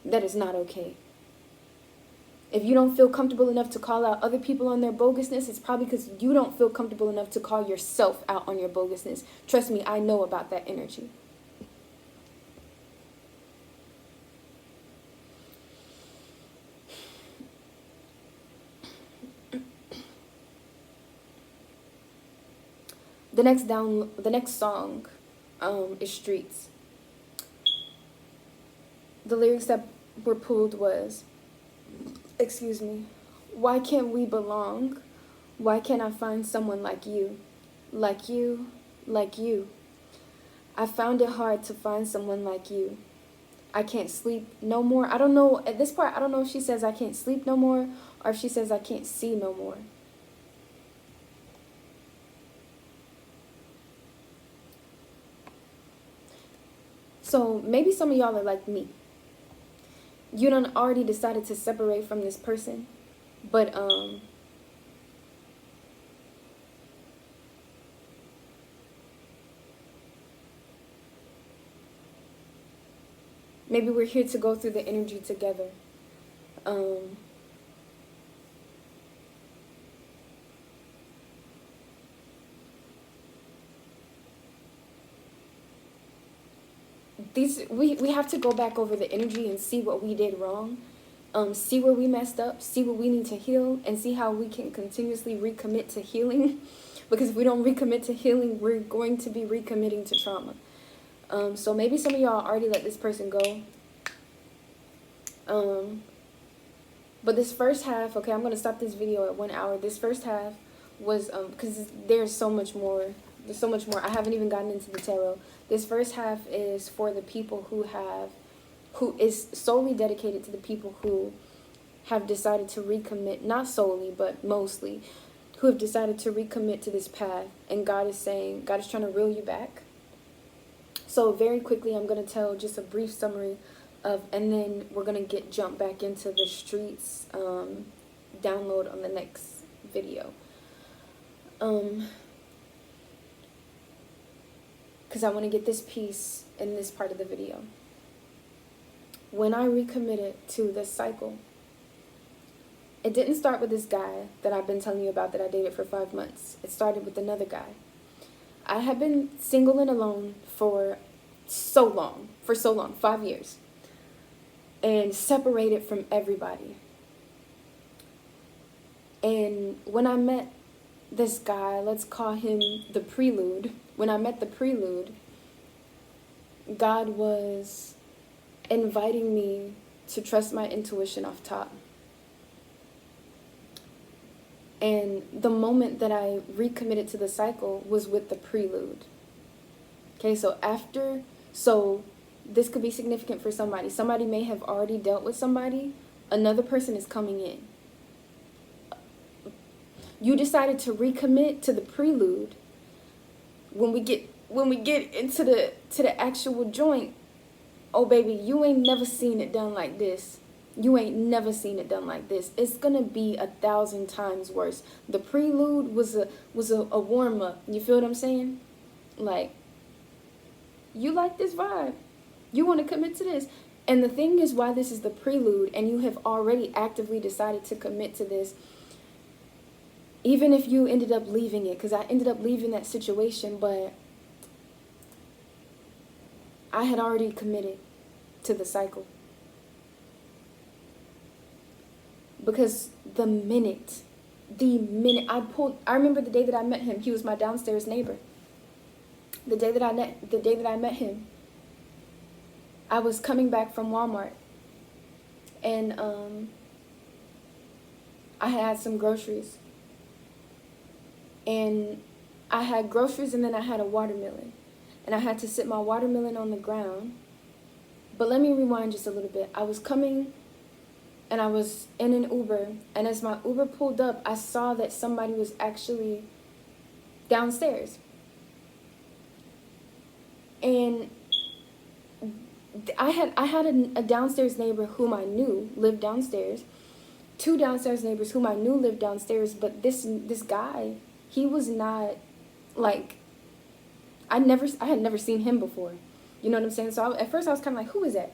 that is not okay. If you don't feel comfortable enough to call out other people on their bogusness, it's probably because you don't feel comfortable enough to call yourself out on your bogusness. Trust me, I know about that energy. The next song is Streets. The lyrics that were pulled was, excuse me, why can't we belong? Why can't I find someone like you? Like you, like you. I found it hard to find someone like you. I can't sleep no more. I don't know, at this part, I don't know if she says I can't sleep no more or if she says I can't see no more. So maybe some of y'all are like me. You done already decided to separate from this person, but maybe we're here to go through the energy together. We have to go back over the energy and see what we did wrong, see where we messed up, see what we need to heal, and see how we can continuously recommit to healing. Because if we don't recommit to healing, we're going to be recommitting to trauma. So maybe some of y'all already let this person go. But this first half, okay, I'm going to stop this video at 1 hour. This first half was, because there's so much more. There's so much more. I haven't even gotten into the tarot. This first half is for the people who is solely dedicated to the people who have decided to recommit, not solely, but mostly, who have decided to recommit to this path. And God is saying, God is trying to reel you back. So very quickly, I'm going to tell just a brief summary of, and then we're going to jump back into the streets download on the next video. Because I want to get this piece in this part of the video. When I recommitted to this cycle, it didn't start with this guy that I've been telling you about that I dated for 5 months. It started with another guy. I had been single and alone for so long, 5 years, and separated from everybody. And when I met this guy, let's call him the Prelude. When I met the Prelude, God was inviting me to trust my intuition off top. And the moment that I recommitted to the cycle was with the Prelude. Okay, so this could be significant for somebody. Somebody may have already dealt with somebody. Another person is coming in. You decided to recommit to the Prelude. When we get into the actual joint, oh baby, you ain't never seen it done like this. You ain't never seen it done like this. It's gonna be 1,000 times worse. The prelude was a warm up. You feel what I'm saying? Like, you like this vibe. You want to commit to this. And the thing is, why this is the prelude and you have already actively decided to commit to this, even if you ended up leaving it, because I ended up leaving that situation, but I had already committed to the cycle. Because the minute I remember the day that I met him. He was my downstairs neighbor. The day that I met him, I was coming back from Walmart, and I had some groceries, and I had groceries, and then I had a watermelon, and I had to sit my watermelon on the ground. But let me rewind just a little bit. I was coming, and I was in an Uber, and as my Uber pulled up, I saw that somebody was actually downstairs. And I had a downstairs neighbor whom I knew lived downstairs, 2 downstairs neighbors whom I knew lived downstairs, but this guy, he was not, like, I had never seen him before. You know what I'm saying? So at first I was kind of like, who is that?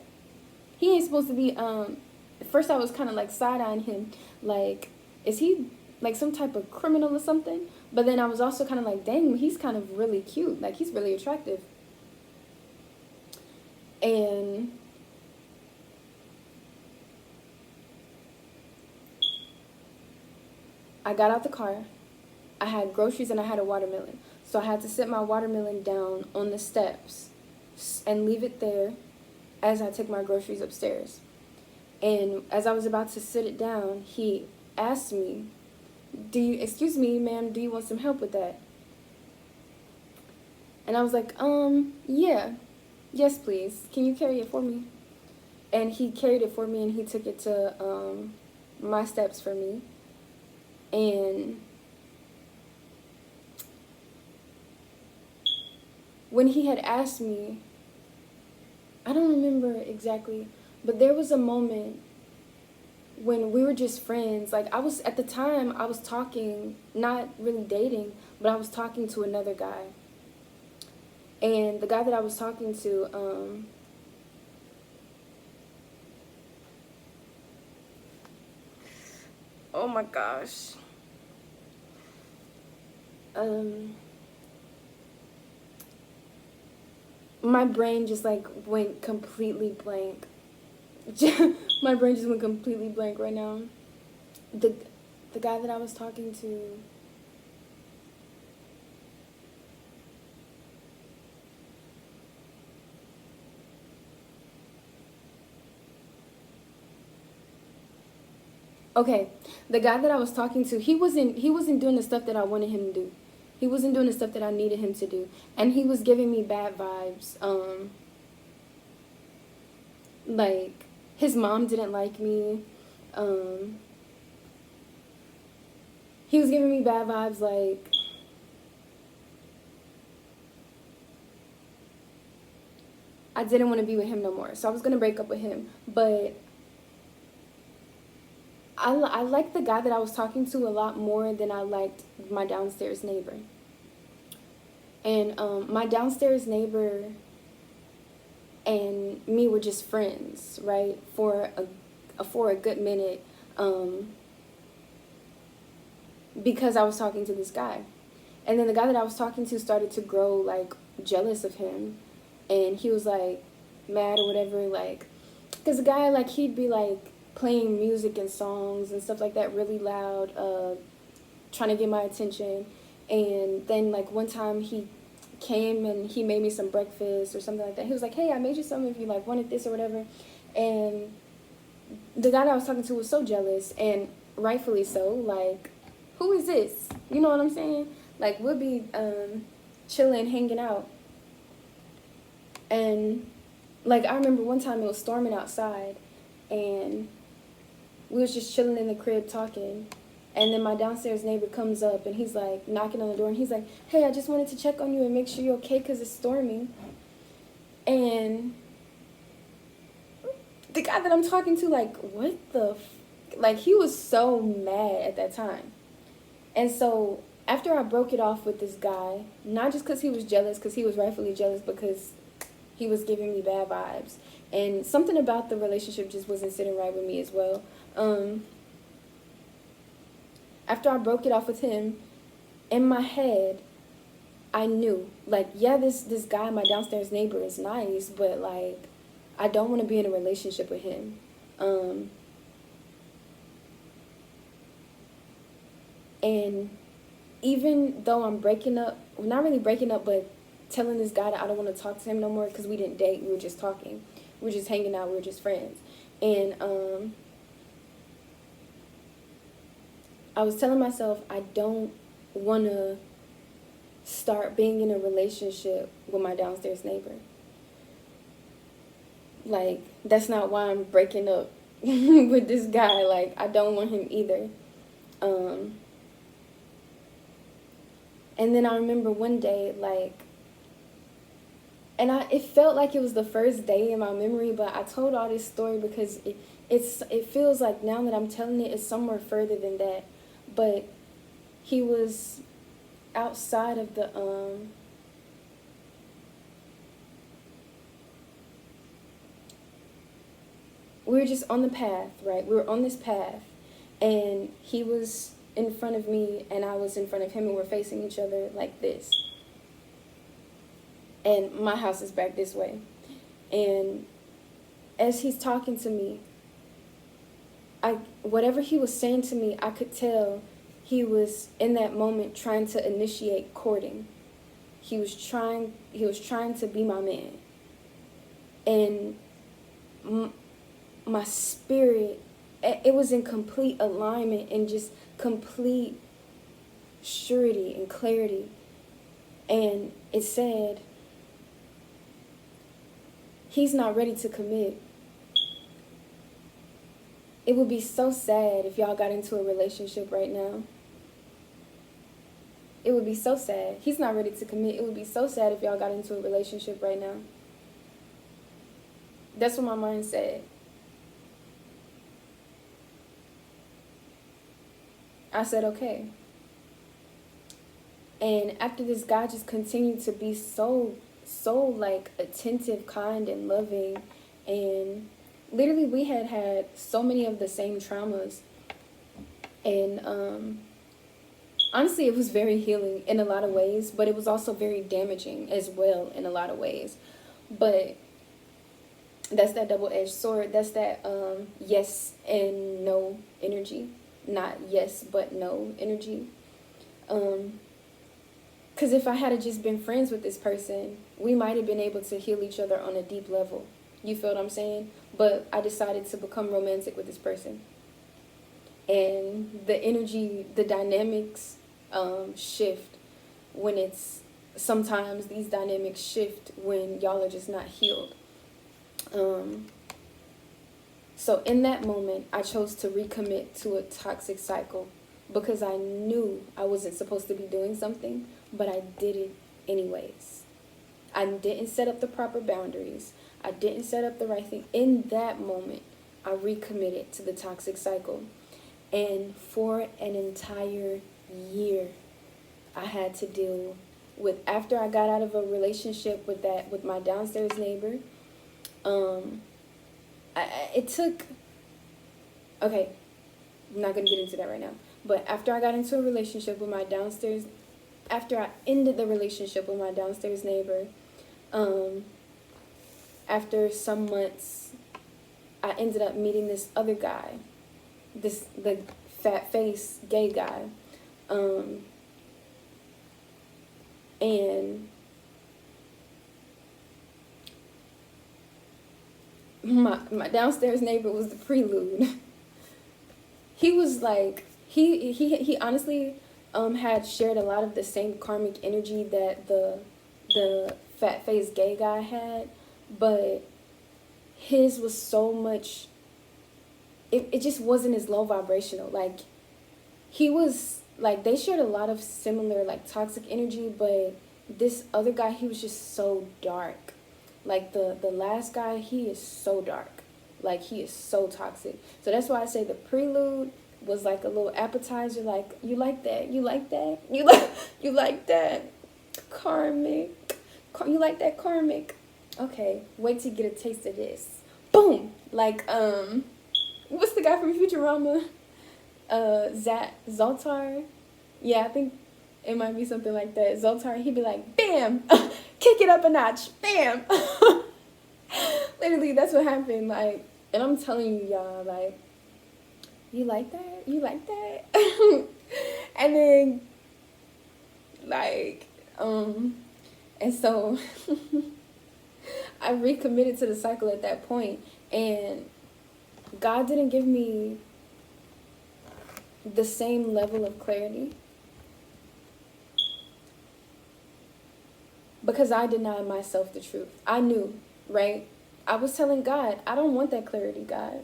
He ain't supposed to be, at first I was kind of like side-eyeing him, like, is he like some type of criminal or something? But then I was also kind of like, dang, he's kind of really cute. Like, he's really attractive. And I got out the car. I had groceries and I had a watermelon. So I had to sit my watermelon down on the steps and leave it there as I took my groceries upstairs. And as I was about to sit it down, he asked me, excuse me, ma'am, do you want some help with that? And I was like, yeah. Yes, please. Can you carry it for me? And he carried it for me, and he took it to my steps for me. And when he had asked me, I don't remember exactly, but there was a moment when we were just friends. Like, at the time, I was talking, not really dating, but I was talking to another guy. And the guy that I was talking to, oh my gosh. My brain just like went completely blank. My brain just went completely blank right now. The guy that I was talking to, okay, the guy that I was talking to, he wasn't doing the stuff that I wanted him to do. He wasn't doing the stuff that I needed him to do. And he was giving me bad vibes. Like, his mom didn't like me. He was giving me bad vibes, like, I didn't want to be with him no more. So I was going to break up with him. But I liked the guy that I was talking to a lot more than I liked my downstairs neighbor. And my downstairs neighbor and me were just friends, right? For a good minute, because I was talking to this guy. And then the guy that I was talking to started to grow, like, jealous of him. And he was, like, mad or whatever, like, because the guy, like, he'd be, like, playing music and songs and stuff like that really loud, trying to get my attention. And then, like, one time he came and he made me some breakfast or something like that. He was like, hey, I made you something if you, like, wanted this or whatever. And the guy that I was talking to was so jealous, and rightfully so. Like, who is this? You know what I'm saying? Like, we'll be chilling, hanging out. And, like, I remember one time it was storming outside, and we was just chilling in the crib talking. And then my downstairs neighbor comes up, and he's, like, knocking on the door. And he's like, hey, I just wanted to check on you and make sure you're okay because it's storming. And the guy that I'm talking to, like, what the, like, he was so mad at that time. And so after I broke it off with this guy, not just because he was jealous, because he was rightfully jealous, because he was giving me bad vibes, and something about the relationship just wasn't sitting right with me as well. After I broke it off with him, in my head, I knew, like, yeah, this guy, my downstairs neighbor, is nice, but, like, I don't want to be in a relationship with him. And even though I'm breaking up, well, not really breaking up, but telling this guy that I don't want to talk to him no more, because we didn't date, we were just talking, we were just hanging out, we were just friends. And I was telling myself I don't want to start being in a relationship with my downstairs neighbor. Like, that's not why I'm breaking up with this guy. Like, I don't want him either. And then I remember one day, like, and it felt like it was the first day in my memory, but I told all this story because it feels like now that I'm telling it, it's somewhere further than that. But he was outside of the we were just on the path, right? We were on this path, and he was in front of me, and I was in front of him, and we're facing each other like this. And my house is back this way. And as he's talking to me, whatever he was saying to me, I could tell he was in that moment trying to initiate courting. He was trying to be my man. And my spirit, it was in complete alignment and just complete surety and clarity. And it said, he's not ready to commit. It would be so sad if y'all got into a relationship right now. It would be so sad. He's not ready to commit. It would be so sad if y'all got into a relationship right now. That's what my mind said. I said, okay. And after this guy just continued to be so like attentive, kind, and loving, and literally we had so many of the same traumas, and honestly it was very healing in a lot of ways, but it was also very damaging as well in a lot of ways. But that's that double-edged sword. That's that yes and no energy, not yes but no energy. Because if I had just been friends with this person, we might have been able to heal each other on a deep level. You feel what I'm saying? But I decided to become romantic with this person. And the energy, the dynamics shift when sometimes these dynamics shift when y'all are just not healed. So in that moment, I chose to recommit to a toxic cycle because I knew I wasn't supposed to be doing something, but I did it anyways. I didn't set up the proper boundaries. I didn't set up the right thing. In that moment, I recommitted to the toxic cycle. And for an entire year, I had to deal with, after I got out of a relationship with my downstairs neighbor, it took, okay, I'm not going to get into that right now. But after I got into a relationship with my downstairs, after I ended the relationship with my downstairs neighbor, after some months, I ended up meeting this other guy, the fat-faced gay guy, and my downstairs neighbor was the prelude. He was like, he honestly had shared a lot of the same karmic energy that the fat-faced gay guy had, but his was so much, it just wasn't as low vibrational. Like, he was, like, they shared a lot of similar, like, toxic energy, but this other guy, he was just so dark. Like, the last guy, he is so dark. Like, he is so toxic. So that's why I say the prelude was like a little appetizer. Like, you like that? You like that? You like that? Karmic. You like that, karmic? Okay, wait till you get a taste of this. Boom! Like, what's the guy from Futurama? Zoltar? Yeah, I think it might be something like that. Zoltar, he'd be like, bam! Kick it up a notch. Bam! Literally, that's what happened. Like, and I'm telling you, y'all, like, you like that? You like that? And then, like, and so I recommitted to the cycle at that point, and God didn't give me the same level of clarity because I denied myself the truth. I knew, right? I was telling God, I don't want that clarity, God.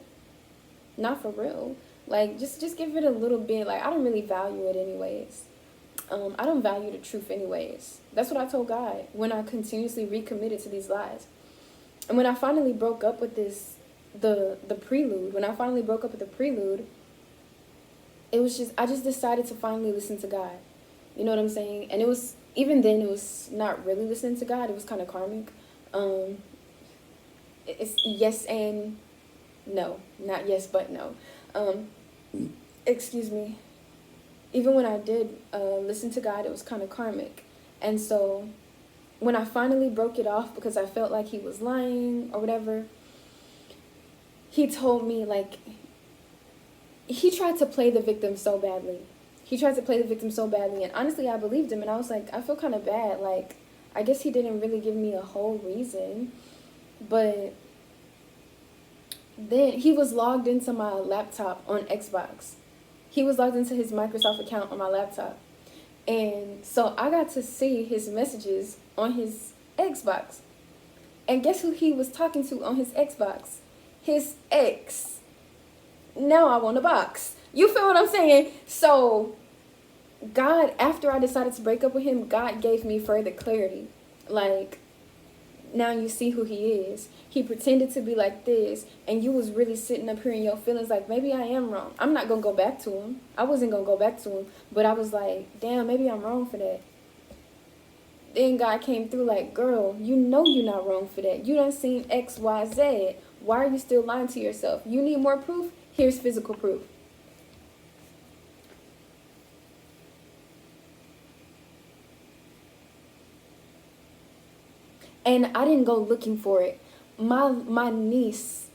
Not for real. Like, just give it a little bit. Like, I don't really value it anyways. I don't value the truth anyways. That's what I told God when I continuously recommitted to these lies. And when I finally broke up with the prelude, it was just, I just decided to finally listen to God. You know what I'm saying? And it was, even then, it was not really listening to God. It was kind of karmic. It's yes and no. Not yes, but no. Excuse me. Even when I did listen to God, it was kind of karmic. And so when I finally broke it off because I felt like he was lying or whatever, he told me, like, he tried to play the victim so badly. And honestly, I believed him. And I was like, I feel kind of bad. Like, I guess he didn't really give me a whole reason. But then he was logged into my laptop on Xbox. He was logged into his Microsoft account on my laptop. And so I got to see his messages on his Xbox. And guess who he was talking to on his Xbox? His ex. Now I want a box. You feel what I'm saying? So God, after I decided to break up with him, God gave me further clarity. Like, now you see who he is. He pretended to be like this, and you was really sitting up here in your feelings like, maybe I am wrong. I'm not going to go back to him. I wasn't going to go back to him, but I was like, damn, maybe I'm wrong for that. Then God came through like, girl, you know you're not wrong for that. You done seen X, Y, Z. Why are you still lying to yourself? You need more proof? Here's physical proof. And I didn't go looking for it. My niece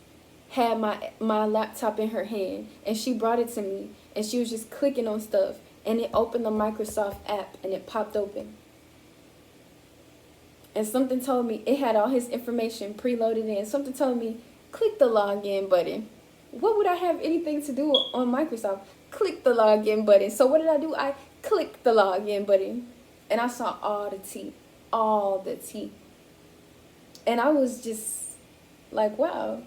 had my laptop in her hand, and she brought it to me, and she was just clicking on stuff, and it opened the Microsoft app, and it popped open. And something told me, it had all his information preloaded in. Something told me, click the login button. What would I have anything to do on Microsoft? Click the login button. So what did I do? I clicked the login button, and I saw all the tea. And I was just like, wow.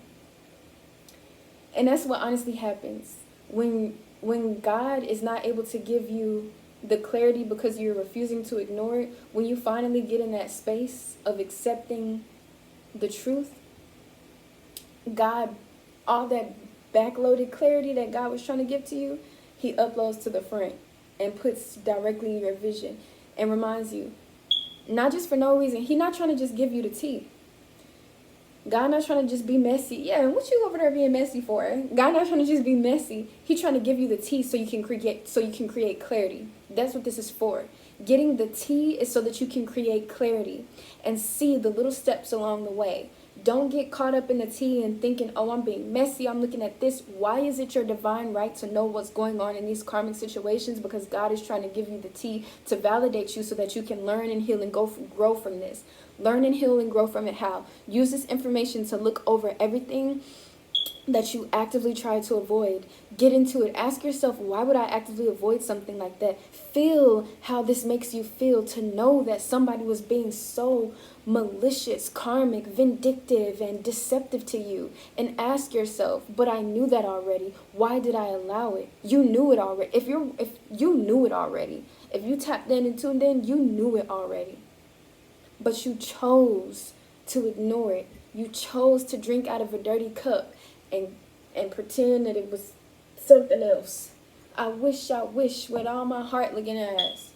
And that's what honestly happens. When God is not able to give you the clarity because you're refusing to ignore it, when you finally get in that space of accepting the truth, God, all that backloaded clarity that God was trying to give to you, he uploads to the front and puts directly in your vision and reminds you, not just for no reason. He's not trying to just give you the tea. God not trying to just be messy. Yeah, what you over there being messy for? God not trying to just be messy. He's trying to give you the tea so you can create clarity. That's what this is for. Getting the tea is so that you can create clarity and see the little steps along the way. Don't get caught up in the tea and thinking, oh, I'm being messy. I'm looking at this. Why is it your divine right to know what's going on in these karmic situations? Because God is trying to give you the tea to validate you so that you can learn and heal and grow from this. Learn and heal and grow from it. How? Use this information to look over everything that you actively try to avoid. Get into it. Ask yourself, why would I actively avoid something like that? Feel how this makes you feel to know that somebody was being so malicious, karmic, vindictive, and deceptive to you. And ask yourself, but I knew that already. Why did I allow it? You knew it already. If you knew it already. If you tapped in and tuned in, you knew it already. But you chose to ignore it. You chose to drink out of a dirty cup. and pretend that it was something else. I wish with all my heart looking ass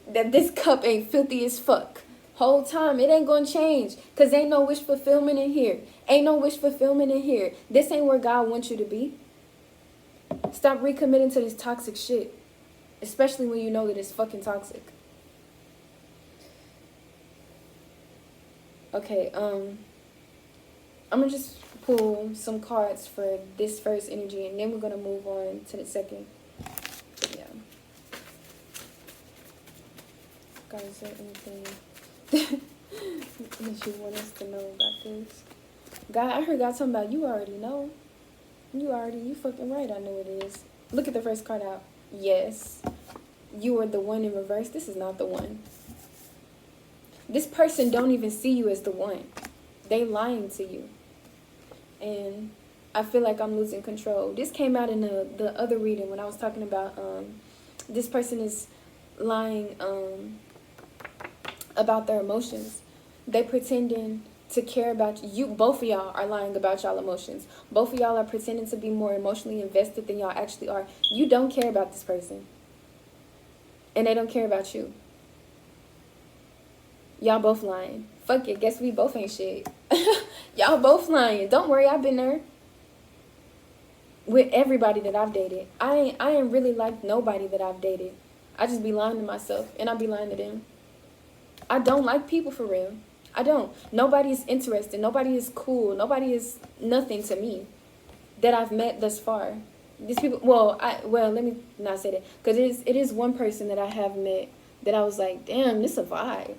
that this cup ain't filthy as fuck. Whole time, it ain't gonna change. Because ain't no wish fulfillment in here. Ain't no wish fulfillment in here. This ain't where God wants you to be. Stop recommitting to this toxic shit. Especially when you know that it's fucking toxic. Okay, I'm gonna just pull some cards for this first energy, and then we're gonna move on to the second. Yeah. God, is there anything that you want us to know about this? God, I heard God talking about you already know. You fucking right, I know it is. Look at the first card out. Yes. You are the one in reverse. This is not the one. This person don't even see you as the one. They lying to you. And I feel like I'm losing control. This came out in the other reading when I was talking about this person is lying about their emotions. They pretending to care about you. Both of y'all are lying about y'all emotions. Both of y'all are pretending to be more emotionally invested than y'all actually are. You don't care about this person. And they don't care about you. Y'all both lying. Fuck it, guess we both ain't shit. Y'all both lying. Don't worry, I've been there. With everybody that I've dated. I ain't really like nobody that I've dated. I just be lying to myself, and I be lying to them. I don't like people for real. I don't. Nobody is interested. Nobody is cool. Nobody is nothing to me that I've met thus far. These people, well, let me not say that. Because it is one person that I have met that I was like, damn, this a vibe.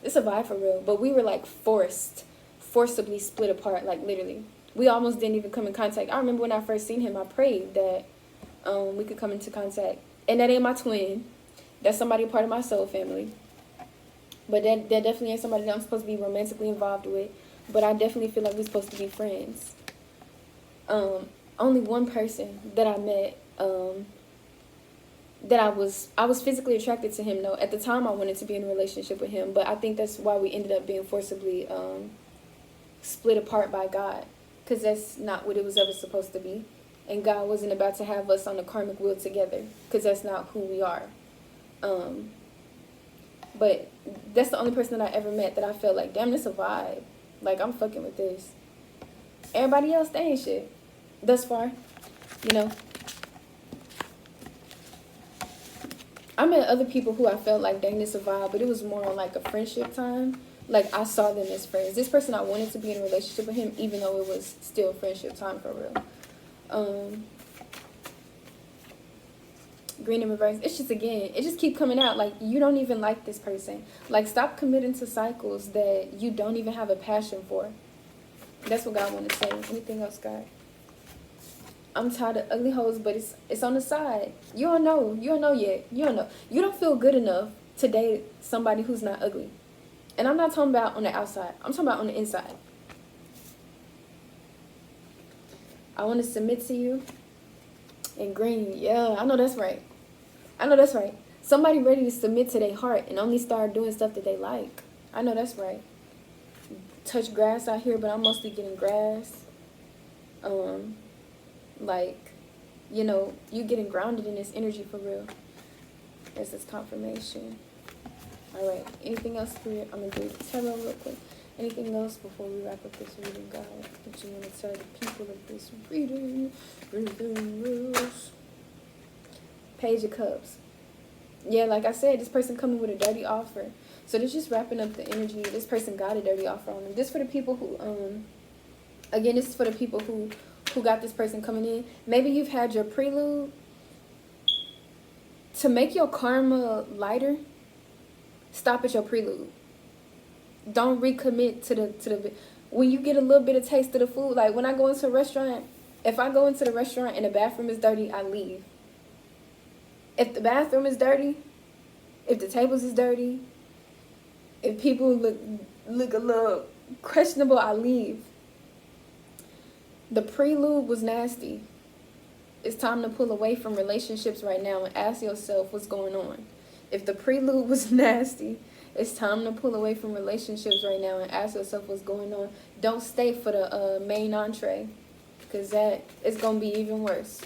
It's a vibe for real. But we were like forcibly split apart, like literally. We almost didn't even come in contact. I remember when I first seen him, I prayed that we could come into contact. And that ain't my twin. That's somebody part of my soul family. But that definitely ain't somebody that I'm supposed to be romantically involved with. But I definitely feel like we're supposed to be friends. Only one person that I met that I was physically attracted to him, though. At the time, I wanted to be in a relationship with him. But I think that's why we ended up being forcibly split apart by God. Because that's not what it was ever supposed to be. And God wasn't about to have us on the karmic wheel together. Because that's not who we are. But that's the only person that I ever met that I felt like, damn, this a vibe. Like, I'm fucking with this. Everybody else, they ain't shit. Thus far, you know. I met other people who I felt like, dang, this a vibe. But it was more on, like, a friendship time. Like, I saw them as friends. This person, I wanted to be in a relationship with him, even though it was still friendship time for real. Green in reverse. It's just, again, it just keep coming out. Like, you don't even like this person. Like, stop committing to cycles that you don't even have a passion for. That's what God wanted to say. Anything else, God? I'm tired of ugly hoes, but it's on the side. You don't know. You don't know yet. You don't know. You don't feel good enough to date somebody who's not ugly. And I'm not talking about on the outside. I'm talking about on the inside. I want to submit to you. And green, yeah, I know that's right. I know that's right. Somebody ready to submit to their heart and only start doing stuff that they like. I know that's right. Touch grass out here, but I'm mostly getting grass. Like, you know, you getting grounded in this energy for real. There's this confirmation. All right. Anything else for you? I'm going to do tarot real quick. Anything else before we wrap up this reading, God, that you want to tell the people of this reading? Page of Cups. Yeah, like I said, this person coming with a dirty offer. So they're just wrapping up the energy. This person got a dirty offer on them. This for the people who, again, this is for the people who got this person coming in. Maybe you've had your prelude. To make your karma lighter, stop at your prelude. Don't recommit to the when you get a little bit of taste of the food. Like when I go into a restaurant, if I go into the restaurant and the bathroom is dirty, I leave. If the bathroom is dirty, if the tables is dirty, if people look a little questionable, I leave. The prelude was nasty. It's time to pull away from relationships right now and ask yourself what's going on. If the prelude was nasty It's time to pull away from relationships right now and ask yourself what's going on. Don't stay for the main entree, because that is going to be even worse.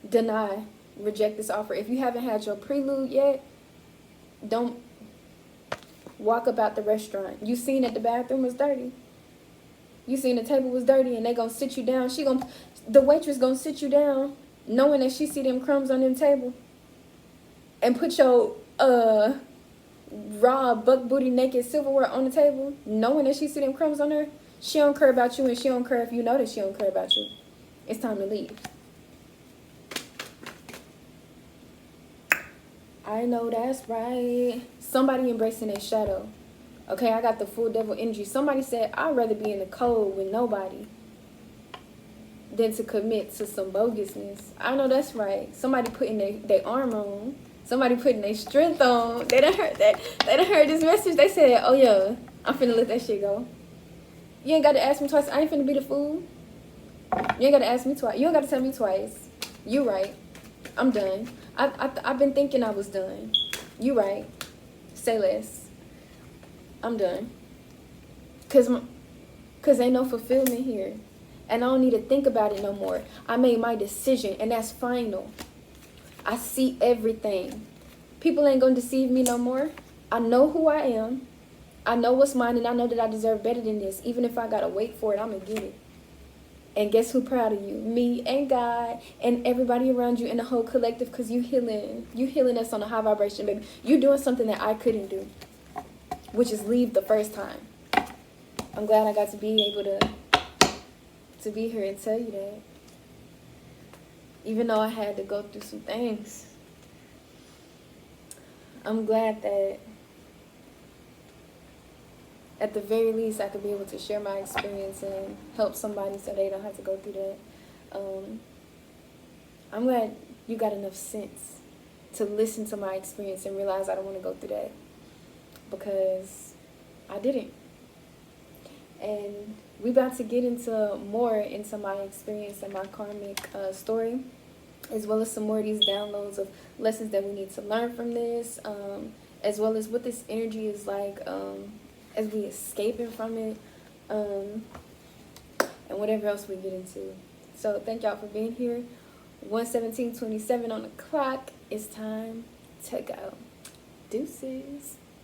Deny. Reject this offer. If you haven't had your prelude yet, don't walk about the restaurant. You seen that the bathroom was dirty. You seen the table was dirty, and they gonna sit you down. The waitress gonna sit you down, knowing that she see them crumbs on them table, and put your raw buck booty naked silverware on the table, knowing that she see them crumbs on her. She don't care about you, and she don't care if you know that she don't care about you. It's time to leave. I know that's right. Somebody embracing their shadow. Okay, I got the full devil energy. Somebody said, I'd rather be in the cold with nobody than to commit to some bogusness. I know that's right. Somebody putting their armor on. Somebody putting their strength on. They done heard that. They done heard this message. They said, oh yeah, I'm finna let that shit go. You ain't got to ask me twice. I ain't finna be the fool. You ain't got to ask me twice. You ain't got to tell me twice. You right. I'm done. I've been thinking I was done. You right. Say less. I'm done. Cause ain't no fulfillment here. And I don't need to think about it no more. I made my decision, and that's final. I see everything. People ain't gonna deceive me no more. I know who I am. I know what's mine, and I know that I deserve better than this. Even if I gotta wait for it, I'm gonna get it. And guess who's proud of you? Me and God and everybody around you and the whole collective, because you healing. You healing us on a high vibration, baby. You doing something that I couldn't do, which is leave the first time. I'm glad I got to be able to be here and tell you that. Even though I had to go through some things, I'm glad that at the very least I could be able to share my experience and help somebody so they don't have to go through that. I'm glad you got enough sense to listen to my experience and realize I don't want to go through that, because I didn't. And we about to get into my experience and my karmic story, as well as some more of these downloads of lessons that we need to learn from this, as well as what this energy is like as we escaping from it, and whatever else we get into. So thank y'all for being here. 1:17:27 on the clock. It's time to go. Deuces.